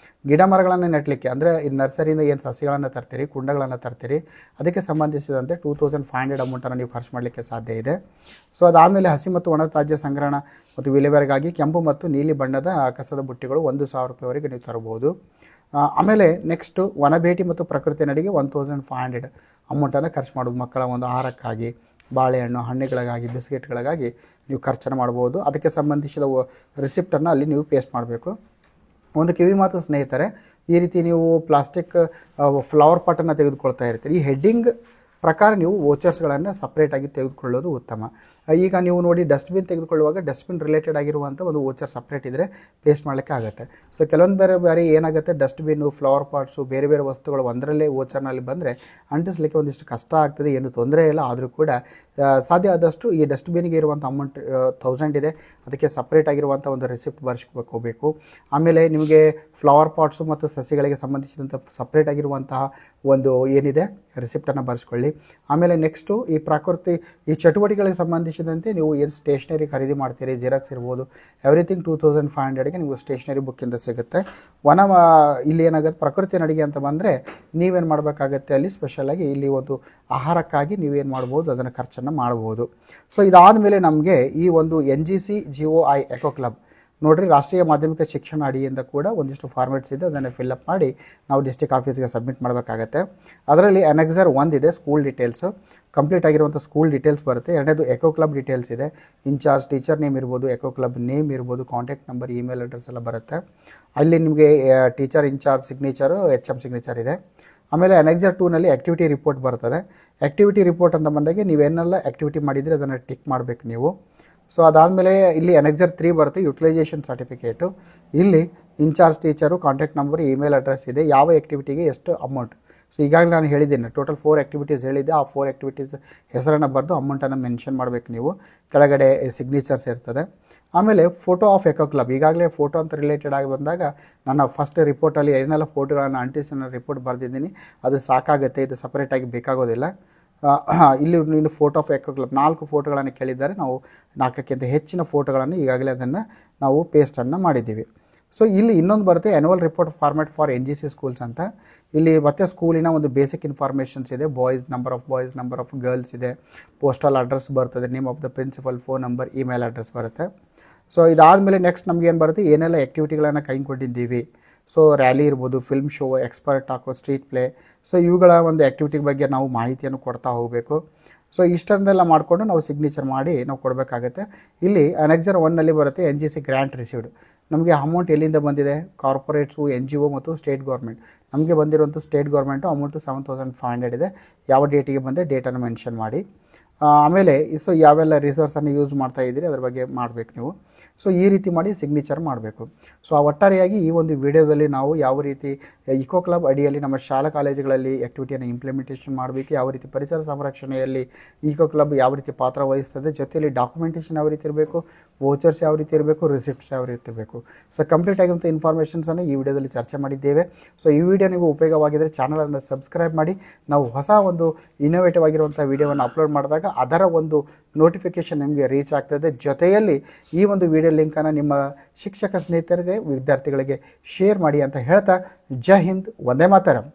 ಗಿಡ ಮರಗಳನ್ನು ನೆಟ್ಟಲಿಕ್ಕೆ ಅಂದರೆ ಈ ನರ್ಸರಿಯಿಂದ ಏನು ಸಸಿಗಳನ್ನು ತರ್ತೀರಿ, ಕುಂಡಗಳನ್ನು ತರ್ತೀರಿ, ಅದಕ್ಕೆ ಸಂಬಂಧಿಸಿದಂತೆ 2500 ಅಮೌಂಟನ್ನು ನೀವು ಖರ್ಚು ಮಾಡಲಿಕ್ಕೆ ಸಾಧ್ಯ ಇದೆ. ಸೊ ಅದಾದಮೇಲೆ ಹಸಿ ಮತ್ತು ಒಣ ತ್ಯಾಜ್ಯ ಸಂಗ್ರಹಣ ಮತ್ತು ವಿಲೇವಾರಿಗಾಗಿ ಕೆಂಪು ಮತ್ತು ನೀಲಿ ಬಣ್ಣದ ಕಸದ ಬುಟ್ಟಿಗಳು 1000 ರೂಪಾಯಿವರೆಗೆ ನೀವು ತರಬಹುದು. ಆಮೇಲೆ ನೆಕ್ಸ್ಟು ವನ ಭೇಟಿ ಮತ್ತು ಪ್ರಕೃತಿ ನಡಿಗೆ 1500 ಅಮೌಂಟನ್ನು ಖರ್ಚು ಮಾಡೋದು. ಮಕ್ಕಳ ಒಂದು ಆಹಾರಕ್ಕಾಗಿ, ಬಾಳೆಹಣ್ಣು, ಹಣ್ಣುಗಳಿಗಾಗಿ, ಬಿಸ್ಕೆಟ್ಗಳಿಗಾಗಿ ನೀವು ಖರ್ಚನ್ನು ಮಾಡ್ಬೋದು. ಅದಕ್ಕೆ ಸಂಬಂಧಿಸಿದ ರಿಸಿಪ್ಟನ್ನು ಅಲ್ಲಿ ನೀವು ಪೇಸ್ಟ್ ಮಾಡಬೇಕು. ಒಂದು ಕಿವಿ ಮಾತು ಸ್ನೇಹಿತರೆ, ಈ ರೀತಿ ನೀವು ಪ್ಲಾಸ್ಟಿಕ್ ಫ್ಲವರ್ ಪಾಟನ್ನು ತೆಗೆದುಕೊಳ್ತಾ ಇರ್ತೀರಿ, ಈ ಹೆಡ್ಡಿಂಗ್ ಪ್ರಕಾರ ನೀವು ವೋಚರ್ಸ್ಗಳನ್ನು ಸಪ್ರೇಟಾಗಿ ತೆಗೆದುಕೊಳ್ಳೋದು ಉತ್ತಮ. ಈಗ ನೀವು ನೋಡಿ ಡಸ್ಟ್ಬಿನ್ ತೆಗೆದುಕೊಳ್ಳುವಾಗ ಡಸ್ಟ್ಬಿನ್ ರಿಲೇಟೆಡ್ ಆಗಿರುವಂಥ ಒಂದು ವೋಚರ್ ಸಪ್ರೇಟ್ ಇದ್ದರೆ ಪೇಸ್ಟ್ ಮಾಡಲಿಕ್ಕೆ ಆಗುತ್ತೆ. ಸೊ ಕೆಲವೊಂದು ಬೇರೆ ಏನಾಗುತ್ತೆ, ಡಸ್ಟ್ಬಿನ್ನು, ಫ್ಲವರ್ ಪಾಟ್ಸು, ಬೇರೆ ಬೇರೆ ವಸ್ತುಗಳು ಒಂದರಲ್ಲೇ ವೋಚರ್ನಲ್ಲಿ ಬಂದರೆ ಅಂಟಿಸ್ಲಿಕ್ಕೆ ಒಂದಿಷ್ಟು ಕಷ್ಟ ಆಗ್ತದೆ. ಏನು ತೊಂದರೆ ಇಲ್ಲ, ಆದರೂ ಕೂಡ ಸಾಧ್ಯ ಆದಷ್ಟು ಈ ಡಸ್ಟ್ಬಿನ್ಗೆ ಇರುವಂಥ ಅಮೌಂಟ್ 1000 ಇದೆ, ಅದಕ್ಕೆ ಸಪ್ರೇಟ್ ಆಗಿರುವಂಥ ಒಂದು ರಿಸಿಪ್ಟ್ ಬರ್ಸ್ಕೋಬೇಕು. ಆಮೇಲೆ ನಿಮಗೆ ಫ್ಲವರ್ ಪಾಟ್ಸು ಮತ್ತು ಸಸಿಗಳಿಗೆ ಸಂಬಂಧಿಸಿದಂಥ ಸಪ್ರೇಟ್ ಆಗಿರುವಂತಹ ಒಂದು ಏನಿದೆ ರಿಸಿಪ್ಟನ್ನು ಬರ್ಸ್ಕೊಳ್ಳಿ. ಆಮೇಲೆ ನೆಕ್ಸ್ಟು ಈ ಪ್ರಕೃತಿ ಈ ಚಟುವಟಿಕೆಗಳಿಗೆ ಸಂಬಂಧಿಸಿದಂತೆ ನೀವು ಏನು ಸ್ಟೇಷ್ನರಿ ಖರೀದಿ ಮಾಡ್ತೀರಿ, ಜೆರಾಕ್ಸ್ ಇರ್ಬೋದು, ಎವ್ರಿಥಿಂಗ್ 2500ಗೆ ನೀವು ಸ್ಟೇಷ್ನರಿ ಬುಕ್ಕಿಂದ ಸಿಗುತ್ತೆ. ಇಲ್ಲಿ ಏನಾಗುತ್ತೆ, ಪ್ರಕೃತಿ ನಡಿಗೆ ಅಂತ ಬಂದರೆ ನೀವೇನು ಮಾಡಬೇಕಾಗತ್ತೆ, ಅಲ್ಲಿ ಸ್ಪೆಷಲಾಗಿ ಇಲ್ಲಿ ಒಂದು ಆಹಾರಕ್ಕಾಗಿ ನೀವೇನು ಮಾಡ್ಬೋದು, ಅದನ್ನು ಖರ್ಚನ್ನು ಮಾಡ್ಬೋದು. ಸೊ ಇದಾದ ಮೇಲೆ ನಮಗೆ ಈ ಒಂದು NGC GOI ಎಕೋ ಕ್ಲಬ್ ನೋಡಿರಿ, ರಾಷ್ಟ್ರೀಯ ಮಾಧ್ಯಮಿಕ ಶಿಕ್ಷಣ ಅಡಿಯಿಂದ ಕೂಡ ಒಂದಿಷ್ಟು ಫಾರ್ಮೆಟ್ಸ್ ಇದೆ, ಅದನ್ನು ಫಿಲ್ಅಪ್ ಮಾಡಿ ನಾವು ಡಿಸ್ಟ್ರಿಕ್ಟ್ ಆಫೀಸ್ಗೆ ಸಬ್ಮಿಟ್ ಮಾಡಬೇಕಾಗತ್ತೆ. ಅದರಲ್ಲಿ ಅನೆಕ್ಸರ್ 1 ಇದೆ, ಸ್ಕೂಲ್ ಡೀಟೇಲ್ಸು, ಕಂಪ್ಲೀಟ್ ಆಗಿರುವಂಥ ಸ್ಕೂಲ್ ಡೀಟೇಲ್ಸ್ ಬರುತ್ತೆ. ಎರಡನೇದು ಎಕೋ ಕ್ಲಬ್ ಡೀಟೇಲ್ಸ್ ಇದೆ, ಇನ್ಚಾರ್ಜ್ ಟೀಚರ್ ನೇಮ್ ಇರ್ಬೋದು, ಎಕೋ ಕ್ಲಬ್ ನೇಮ್ ಇರ್ಬೋದು, ಕಾಂಟ್ಯಾಕ್ಟ್ ನಂಬರ್, ಇಮೇಲ್ ಅಡ್ರೆಸ್ ಎಲ್ಲ ಬರುತ್ತೆ. ಅಲ್ಲಿ ನಿಮಗೆ teacher incharge signature, HM signature ಇದೆ. ಆಮೇಲೆ ಅನೆಕ್ಸರ್ 2ನಲ್ಲಿ ಆ್ಯಕ್ಟಿವಿಟಿ ರಿಪೋರ್ಟ್ ಬರ್ತದೆ. ಆ್ಯಕ್ಟಿವಿಟಿ ರಿಪೋರ್ಟ್ ಅಂತ ಬಂದಾಗ ನೀವೇನೆಲ್ಲ ಆ್ಯಕ್ಟಿವಿಟಿ ಮಾಡಿದರೆ ಅದನ್ನು ಟಿಕ್ ಮಾಡಬೇಕು ನೀವು. ಸೊ ಅದಾದಮೇಲೆ ಇಲ್ಲಿ ಅನೆಕ್ಸರ್ 3 ಬರುತ್ತೆ, ಯುಟಿಲೈಸೇಷನ್ ಸರ್ಟಿಫಿಕೇಟು. ಇಲ್ಲಿ incharge teacher, contact number, email address ಇದೆ, ಯಾವ ಆ್ಯಕ್ಟಿವಿಟಿಗೆ ಎಷ್ಟು ಅಮೌಂಟ್. ಸೊ ಈಗಾಗಲೇ ನಾನು ಹೇಳಿದ್ದೀನಿ, ಟೋಟಲ್ 4 ಆ್ಯಕ್ಟಿವಿಟೀಸ್ ಹೇಳಿದ್ದೆ, ಆ 4 ಆ್ಯಕ್ಟಿವಿಟೀಸ್ ಹೆಸರನ್ನು ಬರೆದು ಅಮೌಂಟನ್ನು ಮೆನ್ಷನ್ ಮಾಡಬೇಕು ನೀವು. ಕೆಳಗಡೆ ಸಿಗ್ನೇಚರ್ಸ್ ಇರ್ತದೆ. ಆಮೇಲೆ ಫೋಟೋ ಆಫ್ ಎಕೋ ಕ್ಲಬ್, ಈಗಾಗಲೇ ಫೋಟೋ ಅಂತ ರಿಲೇಟೆಡ್ ಆಗಿ ಬಂದಾಗ ನನ್ನ ಫಸ್ಟ್ ರಿಪೋರ್ಟಲ್ಲಿ ಏನೆಲ್ಲ ಫೋಟೋಗಳನ್ನು ಅಂಟಿಸಿ ನಾನು ರಿಪೋರ್ಟ್ ಬರೆದಿದ್ದೀನಿ, ಅದು ಸಾಕಾಗುತ್ತೆ, ಇದು ಸಪ್ರೇಟಾಗಿ ಬೇಕಾಗೋದಿಲ್ಲ. ಇಲ್ಲಿ ನೀನು ಫೋಟೋ ಆಫ್ ಎಕೋ ಕ್ಲಬ್ 4 ಫೋಟೋಗಳನ್ನು ಕೇಳಿದ್ದಾರೆ, ನಾವು 4ಕ್ಕಿಂತ ಹೆಚ್ಚಿನ ಫೋಟೋಗಳನ್ನು ಈಗಾಗಲೇ ಅದನ್ನು ನಾವು ಪೇಸ್ಟನ್ನು ಮಾಡಿದ್ದೀವಿ. ಸೊ ಇಲ್ಲಿ ಇನ್ನೊಂದು ಬರುತ್ತೆ, annual report format for NGC schools ಅಂತ. ಇಲ್ಲಿ ಮತ್ತೆ ಸ್ಕೂಲಿನ ಒಂದು ಬೇಸಿಕ್ ಇನ್ಫಾರ್ಮೇಷನ್ಸ್ ಇದೆ, number of boys, number of girls ಇದೆ, ಪೋಸ್ಟಲ್ ಅಡ್ರೆಸ್ ಬರ್ತದೆ, name of the principal, phone number, email address ಬರುತ್ತೆ. ಸೊ ಇದಾದಮೇಲೆ ನೆಕ್ಸ್ಟ್ ನಮ್ಗೆ ಏನು ಬರುತ್ತೆ, ಏನೆಲ್ಲ ಆ್ಯಕ್ಟಿವಿಟಿಗಳನ್ನು ಕೈಗೊಂಡಿದ್ದೀವಿ. ಸೊ ರ್ಯಾಲಿ ಇರ್ಬೋದು, film show, expert talk, street play, so ಇವುಗಳ ಒಂದು ಆ್ಯಕ್ಟಿವಿಟಿ ಬಗ್ಗೆ ನಾವು ಮಾಹಿತಿಯನ್ನು ಕೊಡ್ತಾ ಹೋಗಬೇಕು. ಸೊ ಇಷ್ಟನ್ನೆಲ್ಲ ಮಾಡಿಕೊಂಡು ನಾವು ಸಿಗ್ನೇಚರ್ ಮಾಡಿ ನಾವು ಕೊಡಬೇಕಾಗತ್ತೆ. ಇಲ್ಲಿ ಅನೆಕ್ಸರ್ 1ನಲ್ಲಿ ಬರುತ್ತೆ NGC ಗ್ರ್ಯಾಂಟ್ ರಿಸೀವ್ಡ್. ನಮಗೆ ಅಮೌಂಟ್ ಎಲ್ಲಿಂದ ಬಂದಿದೆ, ಕಾರ್ಪೊರೇಟ್ಸು, NGO ಮತ್ತು ಸ್ಟೇಟ್ ಗೌರ್ಮೆಂಟ್. ನಮಗೆ ಬಂದಿರುವಂಥ ಸ್ಟೇಟ್ ಗೌರ್ಮೆಂಟು ಅಮೌಂಟು 7500 ಇದೆ. ಯಾವ ಡೇಟಿಗೆ ಬಂದರೆ ಡೇಟನ್ನು ಮೆನ್ಷನ್ ಮಾಡಿ. ಆಮೇಲೆ ಸೊ ಯಾವೆಲ್ಲ ರಿಸೋರ್ಸನ್ನು ಯೂಸ್ ಮಾಡ್ತಾ ಇದ್ದೀರಿ ಅದ್ರ ಬಗ್ಗೆ ಮಾಡಬೇಕು ನೀವು. ಸೊ ಈ ರೀತಿ ಮಾಡಿ ಸಿಗ್ನೇಚರ್ ಮಾಡಬೇಕು. ಸೊ ಒಟ್ಟಾರೆಯಾಗಿ ಈ ಒಂದು ವಿಡಿಯೋದಲ್ಲಿ ನಾವು ಯಾವ ರೀತಿ ಇಕೋ ಕ್ಲಬ್ ಅಡಿಯಲ್ಲಿ ನಮ್ಮ ಶಾಲಾ ಕಾಲೇಜುಗಳಲ್ಲಿ ಆ್ಯಕ್ಟಿವಿಟಿಯನ್ನು ಇಂಪ್ಲಿಮೆಂಟೇಷನ್ ಮಾಡಬೇಕು, ಯಾವ ರೀತಿ ಪರಿಸರ ಸಂರಕ್ಷಣೆಯಲ್ಲಿ ಇಕೋ ಕ್ಲಬ್ ಯಾವ ರೀತಿ ಪಾತ್ರ ವಹಿಸ್ತದೆ, ಜೊತೆಯಲ್ಲಿ ಡಾಕ್ಯುಮೆಂಟೇಷನ್ ಯಾವ ರೀತಿ ಇರಬೇಕು, ವೋಚರ್ಸ್ ಯಾವ ರೀತಿ ಇರಬೇಕು, ರಿಸಿಪ್ಟ್ಸ್ ಯಾವ ರೀತಿ ಇರಬೇಕು. ಸೊ ಕಂಪ್ಲೀಟ್ ಆಗಿರುವಂಥ ಇನ್ಫಾರ್ಮೇಷನ್ಸನ್ನು ಈ ವಿಡಿಯೋದಲ್ಲಿ ಚರ್ಚೆ ಮಾಡಿದ್ದೇವೆ. ಸೊ ಈ ವಿಡಿಯೋ ನೀವು ಉಪಯೋಗವಾಗಿದ್ದರೆ ಚಾನಲನ್ನು ಸಬ್ಸ್ಕ್ರೈಬ್ ಮಾಡಿ. ನಾವು ಹೊಸ ಒಂದು ಇನ್ನೋವೇಟಿವ್ ಆಗಿರುವಂಥ ವಿಡಿಯೋವನ್ನು ಅಪ್ಲೋಡ್ ಮಾಡಿದಾಗ ಅದರ ಒಂದು ನೋಟಿಫಿಕೇಷನ್ ನಿಮಗೆ ರೀಚ್ ಆಗ್ತದೆ. ಜೊತೆಯಲ್ಲಿ ಈ ಒಂದು ವಿಡಿಯೋ ಲಿಂಕನ್ನು ನಿಮ್ಮ ಶಿಕ್ಷಕ ಸ್ನೇಹಿತರಿಗೆ ವಿದ್ಯಾರ್ಥಿಗಳಿಗೆ ಶೇರ್ ಮಾಡಿ ಅಂತ ಹೇಳ್ತಾ, ಜೈ ಹಿಂದ್, ವಂದೇ ಮಾತರಂ.